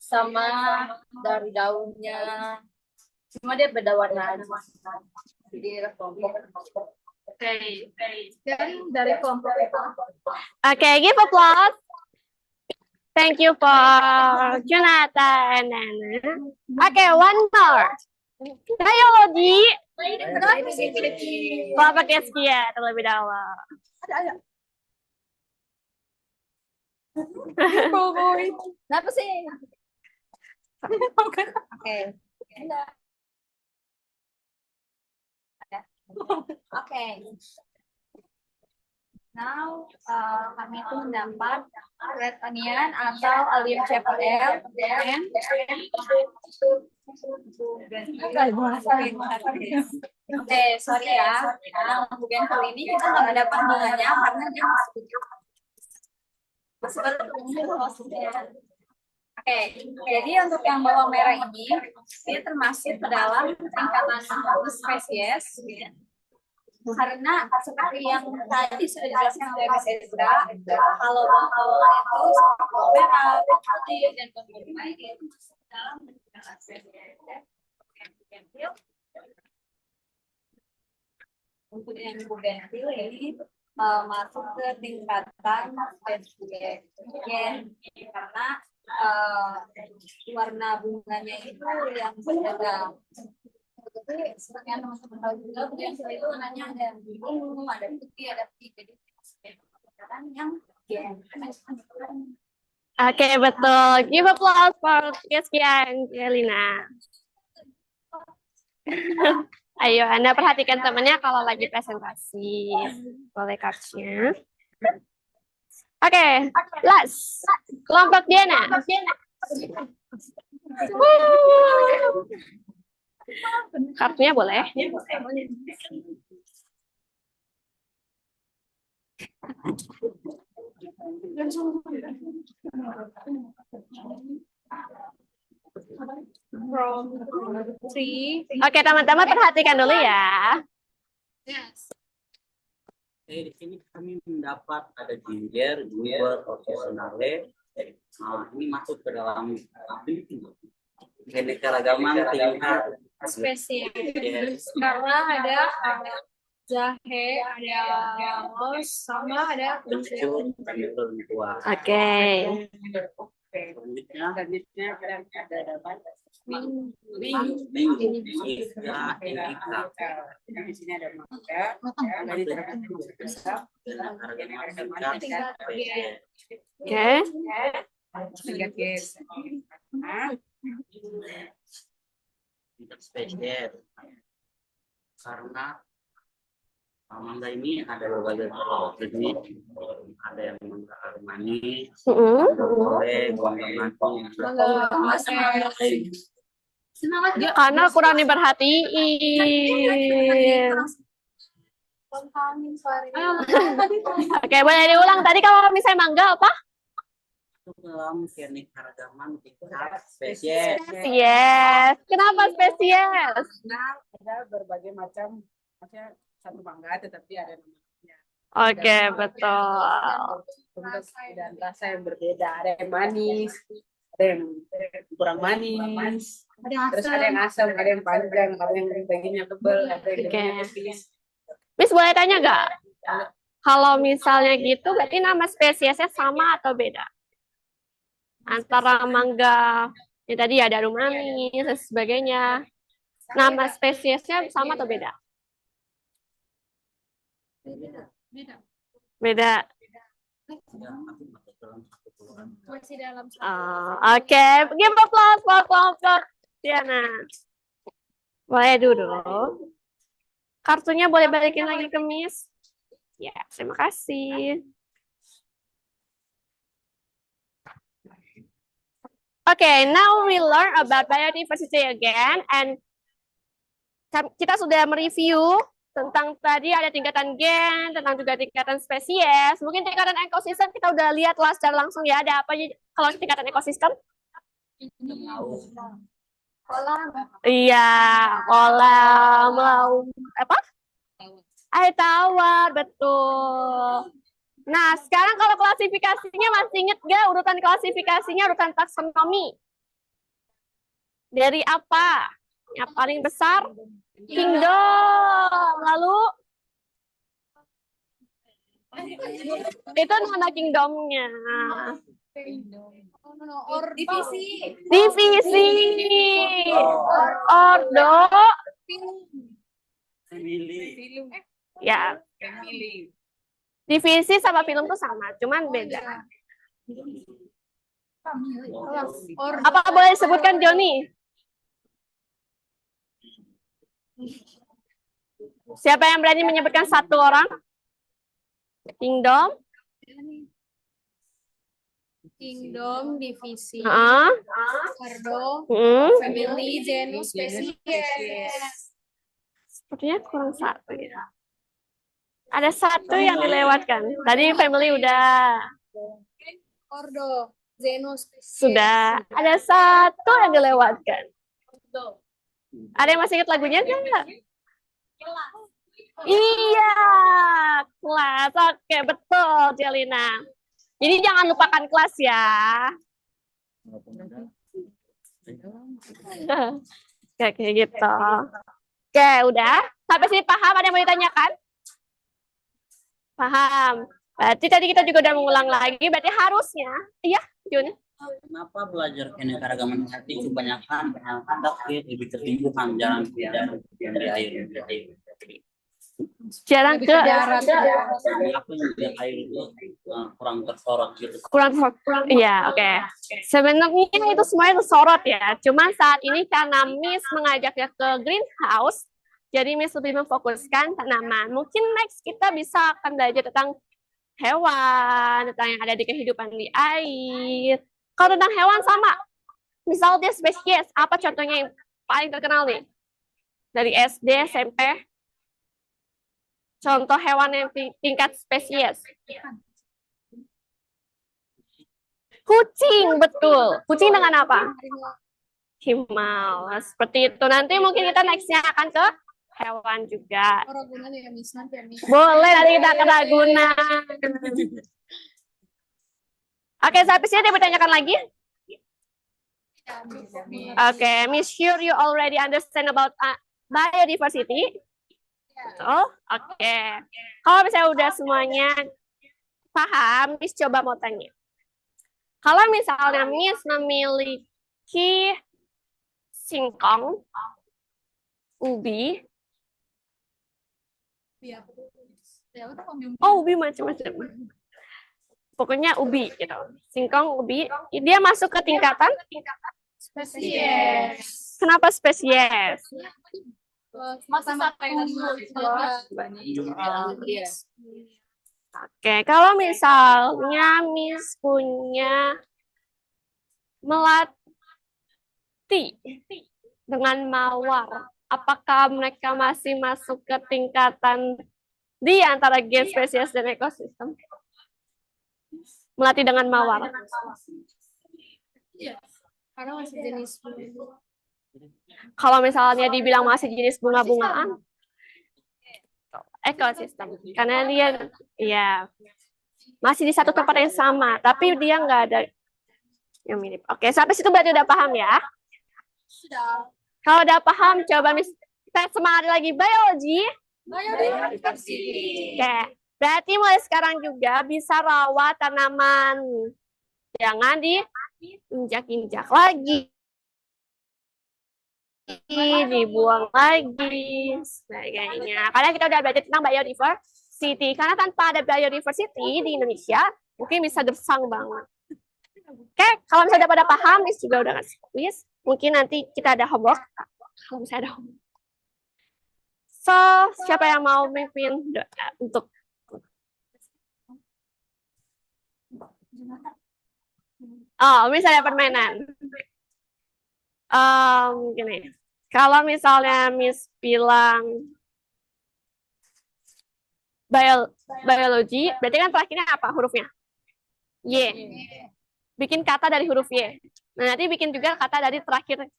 Speaker 10: sama dari daunnya, cuma dia beda warna aja. Jadi kelompok.
Speaker 4: Oke. Dan dari kelompok itu.
Speaker 7: Oke, give applause. Thank you for Jonathan and Nana. Okay, one more. Biologi. Kelompok Keskia terlebih dahulu.
Speaker 5: Kenapa sih? Oke. Oke. Now, kami itu mendapat red onion atau Allium chapel dan Oke, sorry ya. Yang bukan kali ini kita nggak mendapat bunganya karena dia masih baru Oke, jadi untuk yang bawang merah ini, dia termasuk ke dalam tingkatan spesies. Karena seperti yang tadi sudah dijelaskan oleh Miss Ezra, kalau bawang itu seperti bawang merah, putih, dan bawang lain itu masuk ke dalam tingkatan spesies. Untuk yang bugenvil ini masuk ke tingkatan spesies karena warna bunganya itu yang berbeda. Jadi seperti yang teman-teman tahu juga, bugenvil itu warnanya ada yang biru, ada putih, ada pink. Jadi tingkatan yang gen.
Speaker 7: Oke, betul. Give applause for Keskia and Elina. Ayo, Anda perhatikan temannya kalau lagi presentasi. Boleh kartunya. Oke, last. Kelompok Diana. Kartunya boleh. Oke, teman-teman perhatikan dulu ya.
Speaker 9: Di sini kami mendapat ada ginger, guber, occasionale. Nah, ini masuk ke dalam keanekaragaman tingkat
Speaker 10: Spesies. Karena ada jahe, ada los, sama ada
Speaker 9: kencur dan tua.
Speaker 7: Oke.
Speaker 9: Selanjutnya ada dapat minggu.
Speaker 3: Di sini ada mangga, ada di tengah
Speaker 7: Oke.
Speaker 3: tiga kes.
Speaker 9: Untuk spesies karena mangga ini ada berbagai jenis, ada yang mangga manis, boleh mangga mati.
Speaker 7: Karena kurang diperhatiin. Oke, boleh diulang tadi kalau misalnya mangga apa?
Speaker 9: Dalam keanekaragaman tingkat spesies.
Speaker 7: Spesies. Kenapa spesies?
Speaker 3: Nah, ada berbagai macam, maksudnya satu mangga tetapi ada namanya.
Speaker 7: Oke, betul.
Speaker 3: Bentuk dan rasa yang berbeda. Ada yang manis, ada yang kurang manis, terus ada yang asam, ada yang panjang, ada yang dagingnya tebal, ada yang dagingnya tipis.
Speaker 7: Miss boleh tanya nggak? Kalau misalnya gitu, berarti nama spesiesnya sama atau beda? Antara mangga, ya tadi ada manis dan sebagainya. Nama spesiesnya sama atau beda? Beda.
Speaker 10: masih dalam
Speaker 7: Oke, give applause for kelompok Diana. Boleh duduk. Kartunya boleh balikin lagi ke Miss. Ya, terima kasih. Okay, now we learn about biodiversity again, and kita sudah mereview tentang tadi ada tingkatan gen, tentang juga tingkatan spesies. Mungkin tingkatan ekosistem kita udah lihat lah secara langsung ya. Ada apa aja kalau tingkatan ekosistem?
Speaker 10: kolam.
Speaker 7: Iya, kolam, laut, apa? Air tawar, betul. Nah, sekarang kalau klasifikasinya masih inget gak urutan klasifikasinya, urutan taksonomi? Dari apa? Yang paling besar? Kingdom. Lalu? Itu nama kingdomnya.
Speaker 10: Divisi.
Speaker 7: Divisi. Ordo. Ya. Divisi sama film tuh sama, cuman beda. Apa boleh disebutkan Joni? Siapa yang berani menyebutkan satu orang? Kingdom.
Speaker 10: Kingdom, divisi,
Speaker 7: Heeh.
Speaker 10: ordo,
Speaker 7: Hmm.
Speaker 10: family, genus, spesies.
Speaker 7: Sepertinya kurang satu ya. Ada satu yang dilewatkan. Tadi family udah.
Speaker 10: Ordo, genus, spesies.
Speaker 7: Sudah. Ada satu yang dilewatkan. Ada yang masih ingat lagunya nggak? Iya, kelas. Oke, betul, Jelina. Jadi jangan lupakan kelas ya. Kayak gitu. Oke, udah. Sampai sini paham? Ada yang mau ditanyakan? Paham. Berarti tadi kita juga udah mengulang lagi. Berarti harusnya, iya, Jun.
Speaker 9: Kenapa belajar keanekaragaman hati kebanyakan tapi lebih ketimbuhan jalan dari air.
Speaker 7: Jarang ke
Speaker 9: Aku juga air itu kurang tersorot gitu.
Speaker 7: kurang. Iya, oke. Sebenarnya itu semuanya tersorot ya. Cuma saat ini karena Miss mengajaknya ke greenhouse, jadi Miss lebih memfokuskan tanaman. Mungkin next kita bisa akan belajar tentang hewan, tentang yang ada di kehidupan di air. Kalau tentang hewan sama, misal dia spesies, apa contohnya yang paling terkenal nih? Dari SD, SMP? Contoh hewan yang tingkat spesies. Kucing, betul. Kucing dengan apa? Himau. Seperti itu. Nanti mungkin kita next-nya akan ke hewan juga.
Speaker 10: Ragunan ya, Miss. Nanti ya, Miss.
Speaker 7: Boleh, nanti kita ke Ragunan. Oke, sampai sini ada bertanyakan lagi? Oke, Miss sure you already understand about biodiversity? Betul? Oke. Kalau misalnya udah semuanya paham, Miss coba mau tanya. Kalau misalnya Miss memiliki singkong, ubi, oh ubi macam-macam. Pokoknya ubi gitu. Singkong, ubi, dia masuk ke tingkatan
Speaker 10: Spesies.
Speaker 7: Kenapa spesies?
Speaker 10: Masa
Speaker 7: Oke, kalau misalnya Miss punya melati dengan mawar, apakah mereka masih masuk ke tingkatan di antara gen spesies dan ekosistem? Melati dengan mawar.
Speaker 10: Iya, karena masih jenis.
Speaker 7: Kalau misalnya dibilang masih jenis bunga-bungaan, ekosistem. Karena dia ya masih di satu tempat yang sama, tapi dia nggak ada yang mirip. Oke, sampai situ berarti udah paham ya?
Speaker 10: Sudah.
Speaker 7: Kalau udah paham, coba kita semangat lagi biologi.
Speaker 10: Biodiversity.
Speaker 7: Oke, berarti mulai sekarang juga bisa rawat tanaman. Jangan diinjak-injak lagi. Dibuang lagi, sebagainya. Karena kita udah belajar tentang biodiversity. Karena tanpa ada biodiversity di Indonesia, mungkin bisa gersang banget. Oke, kalau misalnya pada paham, Miss juga udah ngasih quiz. Mungkin nanti kita ada homework. Kalau misalnya ada homework. So, siapa yang mau memimpin doa untuk misalnya permainan. Gini. Kalau misalnya Miss bilang biologi, berarti kan terakhirnya apa hurufnya? Y. Bikin kata dari huruf Y. Nah, nanti bikin juga kata dari terakhir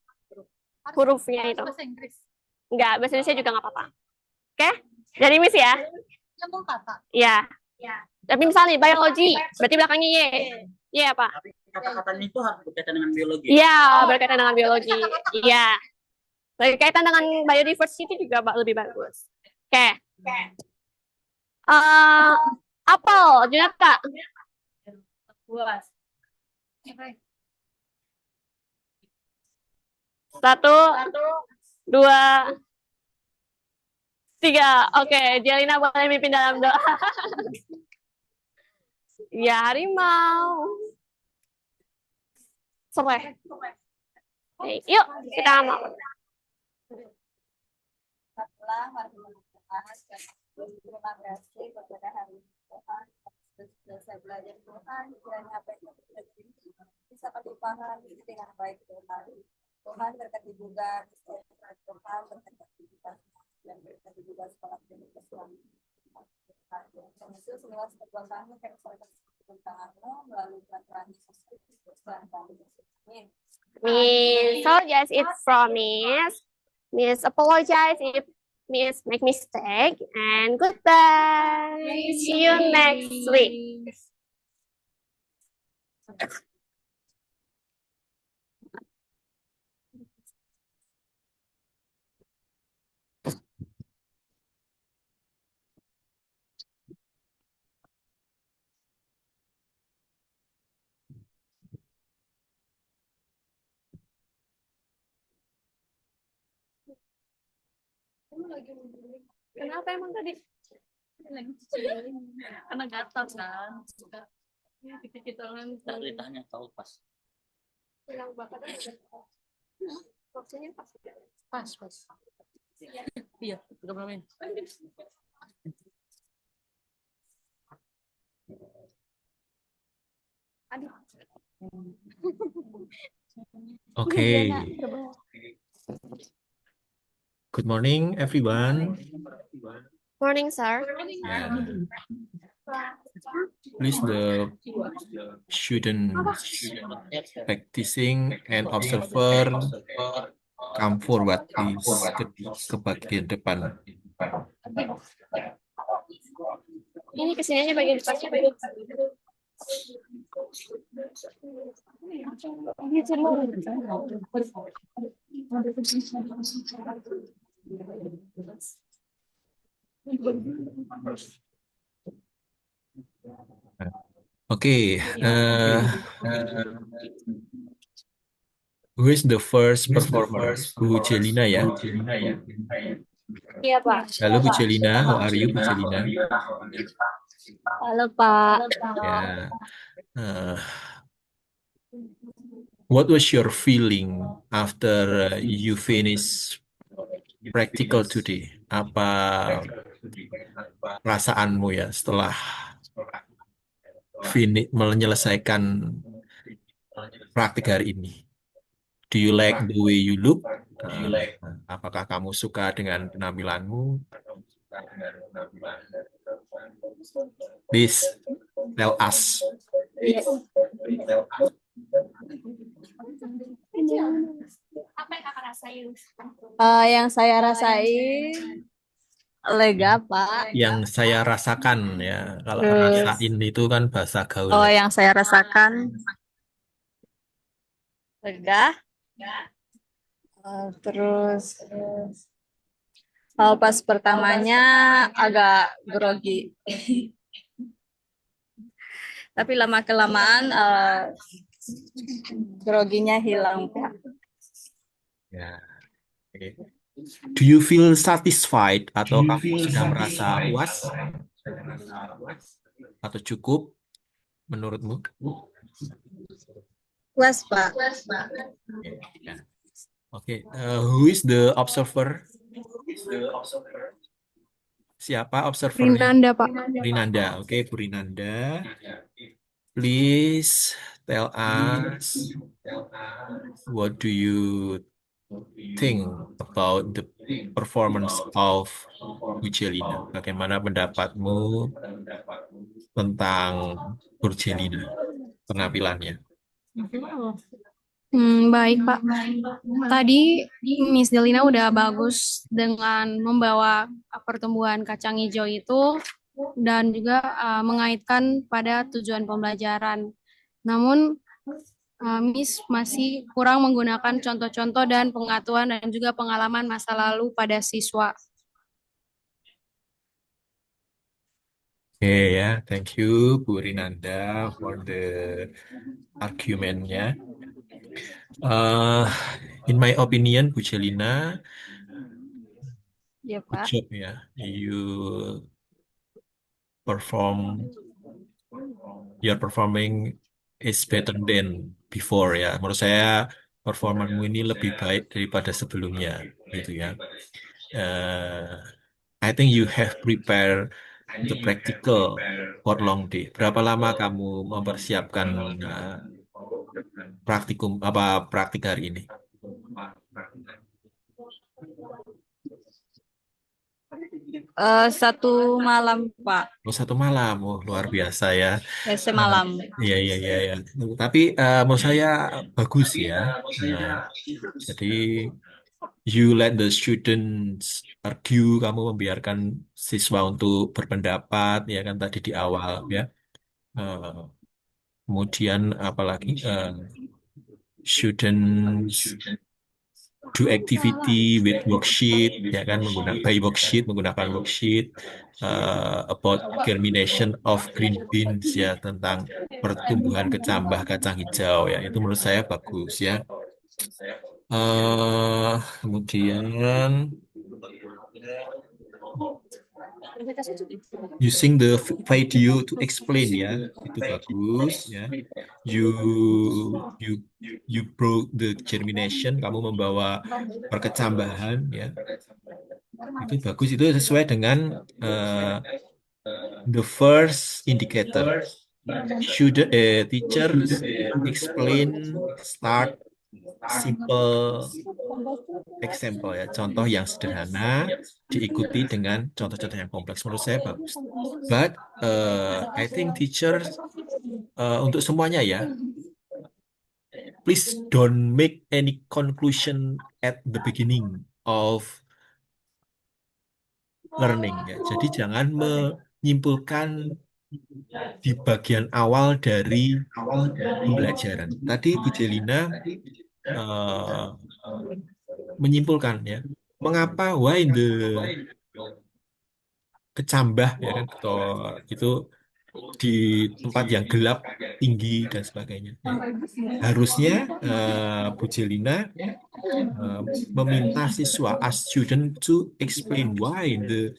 Speaker 7: hurufnya itu.
Speaker 10: Bahasa Inggris.
Speaker 7: Enggak, bahasa Indonesia juga nggak apa-apa. Oke? Dari Miss ya?
Speaker 10: Nyambung kata.
Speaker 7: Iya. Tapi misalnya biologi, berarti belakangnya Y. Y apa?
Speaker 9: Tapi kata-katanya itu harus berkaitan dengan biologi.
Speaker 7: Iya, berkaitan dengan biologi. Iya. Berkaitan dengan biodiversity juga lebih bagus. Oke. Apel, Junata.
Speaker 10: Buas.
Speaker 7: 1, 2, 3. Oke, Jelina boleh mimpin dalam doa. Ya, harimau. Soleh. Oke, yuk, kita mau.
Speaker 5: Setelah mari membahas terima kasih kepada hari Tuhan saya belajar Tuhan kiranya apa yang kita bisa kami pahami dengan baik Tuhan. Tuhan berkati juga Tuhan berkati juga dan berkati juga sekolah dan Islam. Yesus meluas kedua kami kami serahkan tentang-Mu melalui pelatihan Yesus Kristus dan kami. Amin.
Speaker 7: So yes, it's from Miss. Miss apologize if Miss make mistake and goodbye. See you next week. Kenapa emang tadi?
Speaker 10: Karena gatal kan. Kita
Speaker 9: Tak ditanya tahu pas.
Speaker 7: Bilang bakat waktunya pas.
Speaker 10: Pas. Iya, 30 menit.
Speaker 8: Okay. Good morning, everyone.
Speaker 7: Morning, sir.
Speaker 8: Yeah. Please, the student practicing and observer come forward, please, ke bagian depan.
Speaker 7: Ini kesini aja bagian depan.
Speaker 8: Okay. Who is the first performer? Bu Jelina ya.
Speaker 7: Iya, Pak.
Speaker 8: Halo Bu Jelina, how are you Bu Jelina?
Speaker 7: Halo, Pak.
Speaker 8: Yeah. What was your feeling after you finish practical today? Apa perasaanmu ya setelah menyelesaikan praktik hari ini? Do you like the way you look? Apakah kamu suka dengan penampilanmu? Please tell us.
Speaker 7: Yes.
Speaker 10: Apa yang kakak rasain?
Speaker 1: Yang saya rasain lega, Pak.
Speaker 8: Yang saya rasakan ya, kalau
Speaker 1: Terus-
Speaker 8: rasain itu kan bahasa gaul.
Speaker 1: Oh, yang saya rasakan lega. Terus pas pertamanya agak grogi. Tapi lama-kelamaan groginya hilang, Pak.
Speaker 8: Ya. Oke. Do you feel satisfied atau kamu sudah merasa puas atau cukup? menurutmu?
Speaker 10: Puas, Pak.
Speaker 8: Ya. Oke, who is the observer? Siapa observernya?
Speaker 11: Rinanda, Pak.
Speaker 8: Rinanda. Oke, Bu Rinanda. Please tell us what do you think about the performance of Bujelina? Bagaimana pendapatmu tentang Burjelina, penampilannya?
Speaker 11: Baik, Pak. Tadi Miss Delina udah bagus dengan membawa pertumbuhan kacang hijau itu dan juga mengaitkan pada tujuan pembelajaran. Namun Miss masih kurang menggunakan contoh-contoh dan pengetahuan dan juga pengalaman masa lalu pada siswa.
Speaker 8: Oke ya, thank you Bu Rinanda for the argumentnya. In my opinion, Bu Jelina,
Speaker 11: Ya,
Speaker 8: good
Speaker 11: Pak.
Speaker 8: job ya. You perform, your performing is better than before ya. Menurut saya performanmu ini lebih baik daripada sebelumnya, gitu ya. I think you have prepared the practical for long day. Berapa lama kamu mempersiapkan praktik hari ini?
Speaker 1: Satu malam, Pak.
Speaker 8: Oh, 1 malam, oh luar biasa ya.
Speaker 1: Semalam.
Speaker 8: Iya, iya, iya, iya. Tapi menurut saya bagus ya. Jadi you let the students argue, kamu membiarkan siswa untuk berpendapat, ya kan tadi di awal ya. Eh, Kemudian apalagi students do activity with worksheet, ya kan menggunakan worksheet about germination of green beans ya, tentang pertumbuhan kecambah kacang hijau ya, itu menurut saya bagus ya. Kemudian using the video to explain ya, itu bagus ya. You you you brought the germination, kamu membawa perkecambahan ya, itu bagus, itu sesuai dengan the first indicator. Should a teacher explain, start simple example ya, contoh yang sederhana diikuti dengan contoh-contoh yang kompleks, menurut saya bagus. But I think teachers untuk semuanya ya, please don't make any conclusion at the beginning of learning ya. Jadi jangan menyimpulkan di bagian awal dari pembelajaran. Tadi Bu Jelina menyimpulkan ya, mengapa, why the kecambah ya kan, atau itu di tempat yang gelap, tinggi dan sebagainya. Ya. Harusnya Bu Jelina meminta siswa, ask student to explain why the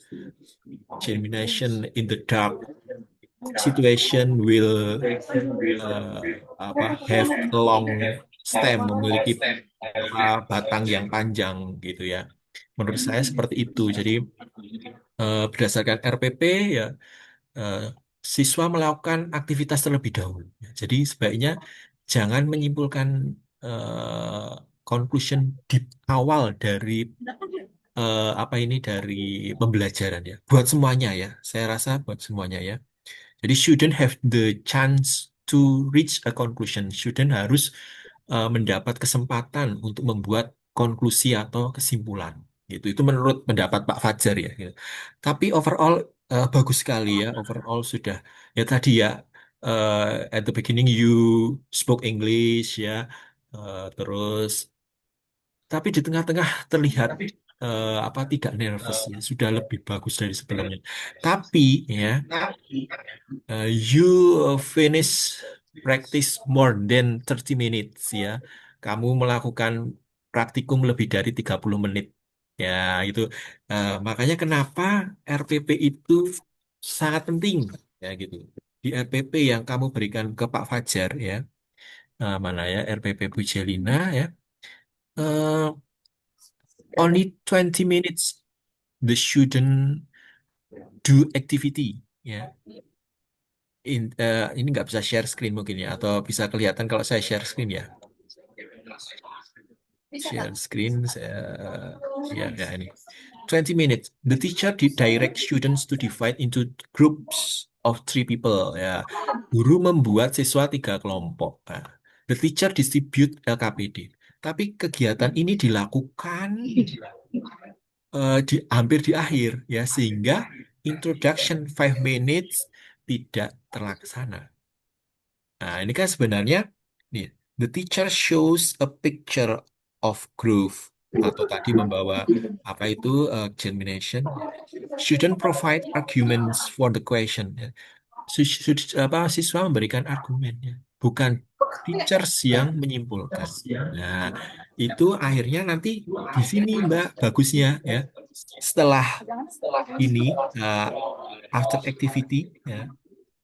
Speaker 8: germination in the dark situation will have a long stem, memiliki batang yang panjang gitu ya. Menurut saya seperti itu. Jadi berdasarkan RPP ya, siswa melakukan aktivitas terlebih dahulu. Jadi sebaiknya jangan menyimpulkan conclusion di awal dari dari pembelajaran ya. Buat semuanya ya. Saya rasa buat semuanya ya. Jadi student have the chance to reach a conclusion. Student harus mendapat kesempatan untuk membuat konklusi atau kesimpulan. Gitu. Itu menurut pendapat Pak Fajar ya. Gitu. Tapi overall bagus sekali ya. Overall sudah ya tadi ya, at the beginning you spoke English ya. Terus tapi di tengah-tengah terlihat tidak nervous ya, sudah lebih bagus dari sebelumnya. Tapi ya, you finish practice more than 30 minutes ya. Kamu melakukan praktikum lebih dari 30 menit. Ya, itu makanya kenapa RPP itu sangat penting ya gitu. di RPP yang kamu berikan ke Pak Fajar ya, mana ya RPP Bu Jelina ya, eh, only 20 minutes the student do activity ya. Ini nggak bisa share screen mungkin ya, atau bisa kelihatan kalau saya share screen ya. Share screen, ya ini. 20 minutes. The teacher direct students to divide into groups of 3 people. Ya, guru membuat siswa 3 kelompok. Nah, the teacher distribute LKPD. Tapi kegiatan ini dilakukan hampir di akhir, ya, sehingga introduction 5 minutes tidak terlaksana. Nah, ini kan sebenarnya nih, the teacher shows a picture of growth atau tadi membawa apa itu germination. Student provide arguments for the question. Ya. Siswa memberikan argumennya, bukan teachers yang menyimpulkan. Nah, itu akhirnya nanti di sini Mbak bagusnya ya. Setelah ini after activity ya,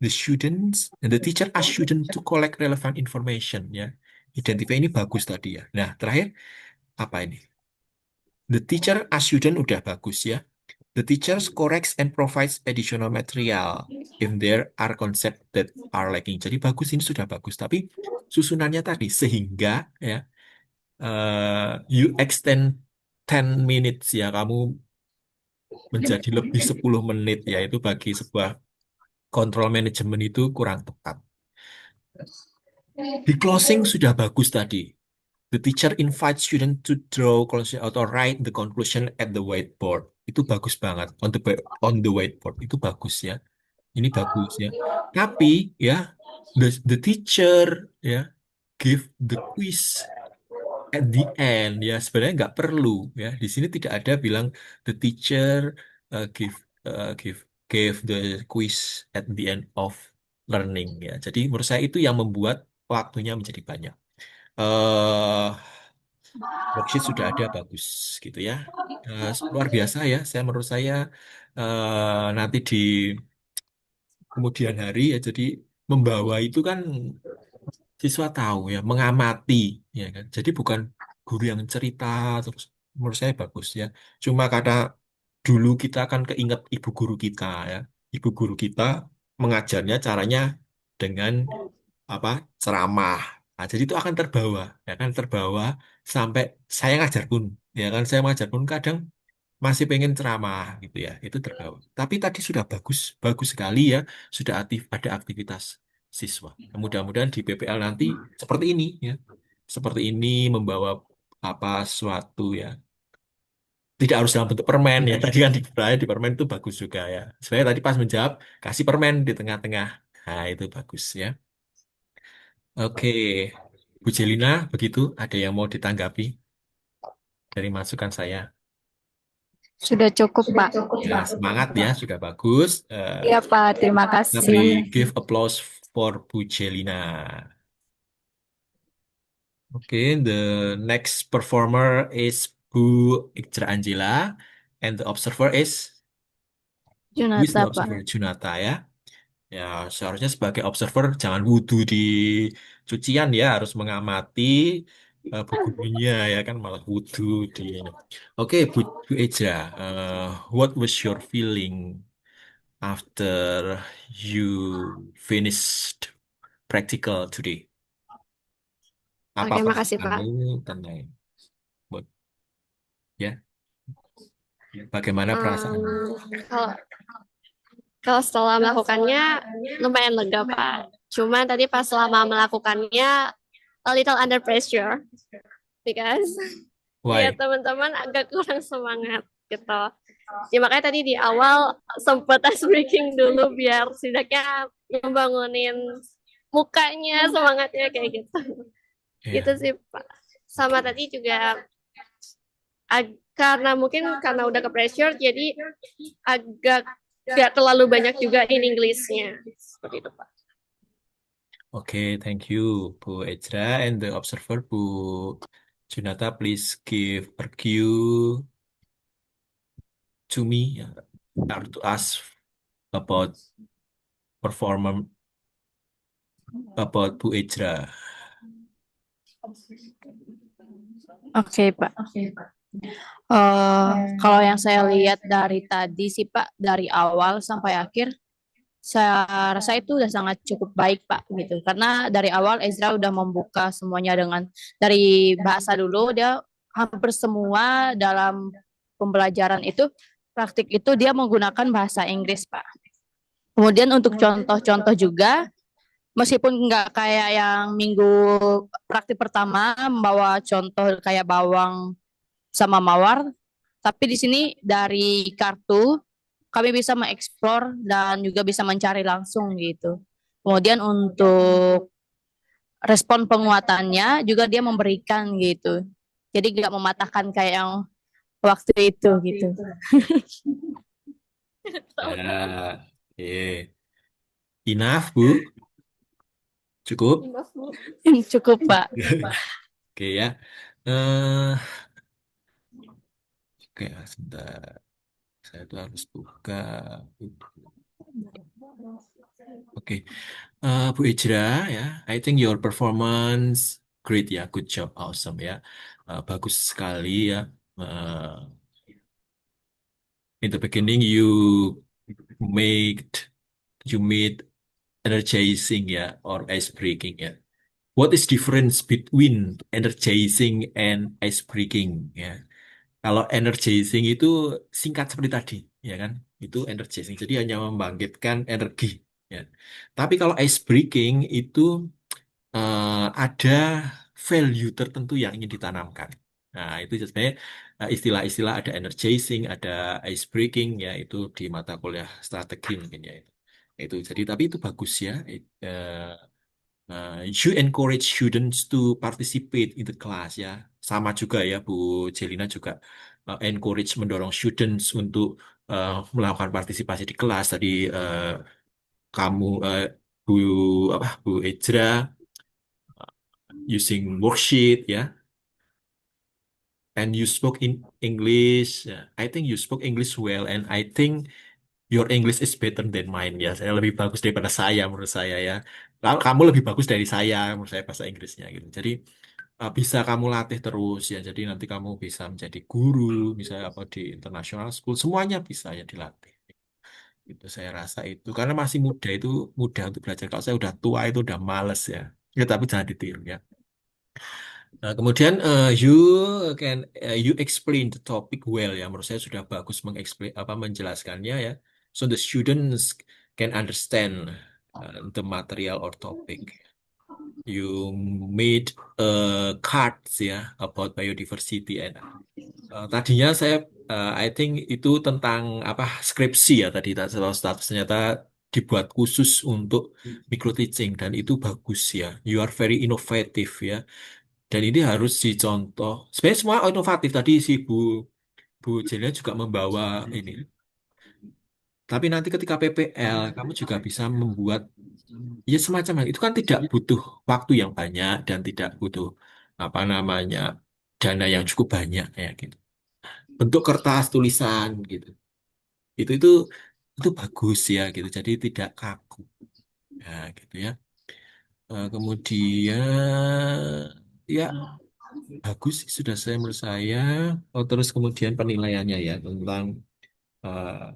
Speaker 8: the teacher ask student to collect relevant information ya. Identify ini bagus tadi ya. Nah, terakhir apa ini? The teacher ask student udah bagus ya. The teacher corrects and provides additional material if there are concepts that are lacking. Jadi bagus, ini sudah bagus. Tapi susunannya tadi sehingga ya you extend 10 minutes ya, kamu menjadi lebih 10 menit ya, itu bagi sebuah kontrol manajemen itu kurang tepat. Di closing sudah bagus tadi. The teacher invites student to draw conclusion atau write the conclusion at the whiteboard. Itu bagus banget. On the whiteboard itu bagus ya. Ini bagus ya. Tapi ya the teacher ya give the quiz at the end ya, sebenarnya nggak perlu ya. Di sini tidak ada bilang the teacher give give the quiz at the end of learning ya. Jadi menurut saya itu yang membuat waktunya menjadi banyak. Worksheet sudah ada bagus gitu ya. Luar biasa ya. Menurut saya nanti di kemudian hari ya, jadi membawa itu kan siswa tahu ya, mengamati ya kan. Jadi bukan guru yang cerita terus. Menurut saya bagus ya. Cuma karena dulu kita akan keinget ibu guru kita ya. Ibu guru kita mengajarnya caranya dengan apa, ceramah. Nah, jadi itu akan terbawa, ya kan, terbawa sampai saya ngajar pun, ya kan, saya mengajar pun kadang masih pengen ceramah gitu ya, itu terbawa. Tapi tadi sudah bagus, bagus sekali ya, sudah ada aktivitas siswa. Mudah-mudahan di PPL nanti seperti ini ya, seperti ini membawa apa suatu ya. Tidak harus dalam bentuk permen ya. Tadi kan di permen itu bagus juga ya. Sebenarnya tadi pas menjawab kasih permen di tengah-tengah. Nah, itu bagus ya. Oke, Bu Jelina, begitu ada yang mau ditanggapi dari masukan saya?
Speaker 11: Sudah cukup, Pak.
Speaker 8: Ya, semangat ya, sudah bagus.
Speaker 11: Iya, Pak. Terima
Speaker 8: Kita beri
Speaker 11: kasih.
Speaker 8: give applause for Bu Jelina. Oke, the next performer is Bu Ikra Angela, and the observer is who is the
Speaker 11: Junata, Pak.
Speaker 8: observer? Junata ya. Ya, seharusnya sebagai observer jangan wudhu di cucian ya, harus mengamati bukunya ya kan, malah wudhu di. Oke, Bu Eja, what was your feeling after you finished practical today? Apa
Speaker 7: Oke, makasih, Pak.
Speaker 8: perasaanmu tentang buat ya? Bagaimana perasaanmu?
Speaker 7: Kalau kalau setelah melakukannya lumayan lega, Pak. Cuma tadi pas selama melakukannya a little under pressure because ya
Speaker 8: Why?
Speaker 7: teman-teman agak kurang semangat gitu. Ya makanya tadi di awal sempat ice breaking dulu biar setidaknya membangunin mukanya, semangatnya kayak gitu.
Speaker 8: Ya.
Speaker 7: Gitu sih, Pak. Sama tadi juga karena mungkin karena udah ke pressure jadi agak gak terlalu banyak juga in English-nya. Seperti itu, Pak.
Speaker 8: Okay, thank you, Bu Ejra, and the observer, Bu Junata, please give a cue to me or to us about about Bu Ejra.
Speaker 10: Oke, Pak. Kalau yang saya lihat dari tadi sih, Pak, dari awal sampai akhir, saya rasa itu udah sangat cukup baik, Pak, gitu. Karena dari awal Ezra udah membuka semuanya dengan dari bahasa dulu, dia hampir semua dalam pembelajaran itu, praktik itu dia menggunakan bahasa Inggris, Pak. Kemudian untuk contoh-contoh juga, meskipun nggak kayak yang minggu praktik pertama membawa contoh kayak bawang sama mawar, tapi di sini dari kartu kami bisa mengeksplor dan juga bisa mencari langsung gitu. Kemudian untuk respon penguatannya juga dia memberikan gitu. Jadi nggak mematahkan kayak yang waktu itu gitu.
Speaker 8: Ya, enough, Bu. Cukup?
Speaker 10: Cukup, Pak.
Speaker 8: Oke ya. Eh, oke, sebentar. Saya tuh harus buka. Oke, Bu Ijra ya, I think your performance great ya, good job, awesome ya. Bagus sekali ya. In the beginning made you made energizing ya or ice breaking ya. What is difference between energizing and ice breaking ya? Kalau energizing itu singkat seperti tadi, ya kan? Itu energizing. Jadi hanya membangkitkan energi. Ya. Tapi kalau ice breaking itu ada value tertentu yang ingin ditanamkan. Nah, itu sebenarnya istilah-istilah ada energizing, ada ice breaking, ya itu di mata kuliah strategi mungkin ya itu. Itu jadi tapi itu bagus ya. You encourage students to participate in the class ya. Sama juga ya Bu Jelina juga encourage mendorong students untuk melakukan partisipasi di kelas. Tadi kamu Bu Bu Ejra using worksheet ya. And you spoke in English. I think you spoke English well and I think your English is better than mine ya. Saya lebih bagus daripada saya menurut saya ya. Kamu lebih bagus dari saya menurut saya bahasa Inggrisnya gitu. Jadi bisa kamu latih terus ya. Jadi nanti kamu bisa menjadi guru, misalnya apa di international school, semuanya bisa ya dilatih. Itu saya rasa itu karena masih muda itu mudah untuk belajar. Kalau saya udah tua itu udah males ya. Ya tapi jangan ditiru ya. Nah, kemudian you explain the topic well ya. Menurut saya sudah bagus menjelaskannya ya. So the students can understand the material or topic. You made cards ya about biodiversity and tadinya saya I think itu tentang apa skripsi ya tadi status ternyata dibuat khusus untuk micro teaching dan itu bagus ya. You are very innovative ya. Dan ini harus dicontoh. Sebenarnya semua inovatif. Tadi si Bu Jelena juga membawa ini. Tapi nanti ketika PPL, kamu juga bisa membuat ya semacam hal. Itu kan tidak butuh waktu yang banyak dan tidak butuh apa namanya dana yang cukup banyak ya gitu. Bentuk kertas tulisan gitu. Itu bagus ya gitu. Jadi tidak kaku. Ya gitu ya. Kemudian ya bagus sih sudah saya menurut saya. Oh, terus kemudian penilaiannya ya tentang uh,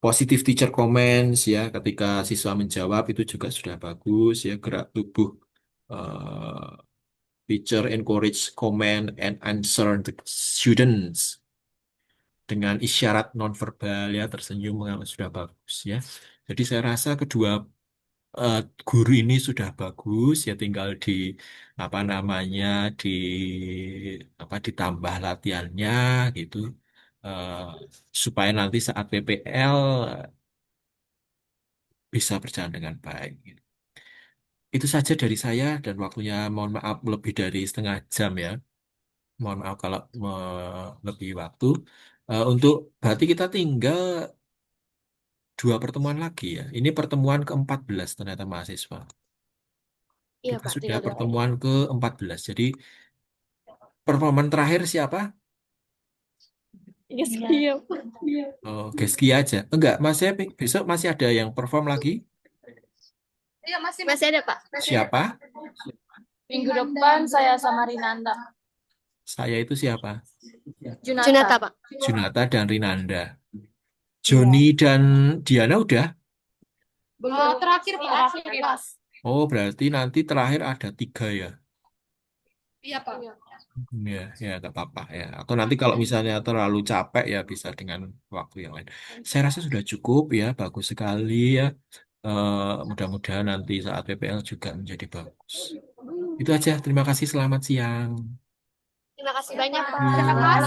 Speaker 8: positive teacher comments ya ketika siswa menjawab itu juga sudah bagus ya gerak tubuh uh, teacher encourage comment and answer the students dengan isyarat nonverbal ya tersenyum sudah bagus ya. Jadi saya rasa kedua eh, guru ini sudah bagus ya tinggal di apa namanya di apa ditambah latihannya gitu eh, supaya nanti saat PPL bisa berjalan dengan baik gitu. Itu saja dari saya dan waktunya mohon maaf lebih dari setengah jam ya. Mohon maaf kalau lebih waktu. Untuk berarti kita tinggal dua pertemuan lagi ya. Ini pertemuan ke-14 ternyata mahasiswa.
Speaker 10: Iya,
Speaker 8: Kita
Speaker 10: Pak,
Speaker 8: sudah
Speaker 10: tinggal dua.
Speaker 8: pertemuan ke-14. Jadi performan terakhir siapa?
Speaker 10: Yes, iya, Pak.
Speaker 8: Oh, Geski aja. Enggak, besok masih ada yang perform lagi?
Speaker 11: Iya, masih
Speaker 7: Masih ada, Pak?
Speaker 8: Siapa?
Speaker 11: minggu depan saya sama Rinanda.
Speaker 8: Saya itu siapa?
Speaker 7: Junata, Pak.
Speaker 8: Junata dan Rinanda. Joni dan Diana udah?
Speaker 11: Terakhir Pak.
Speaker 8: Oh, berarti nanti terakhir ada 3 ya?
Speaker 11: Iya Pak.
Speaker 8: Ya, ya nggak apa-apa ya. Atau nanti kalau misalnya terlalu capek ya bisa dengan waktu yang lain. Saya rasa sudah cukup ya, bagus sekali ya. Mudah-mudahan nanti saat PPL juga menjadi bagus. Itu aja. Terima kasih. Selamat siang.
Speaker 7: Terima kasih banyak,
Speaker 8: Hmm.
Speaker 7: Pak.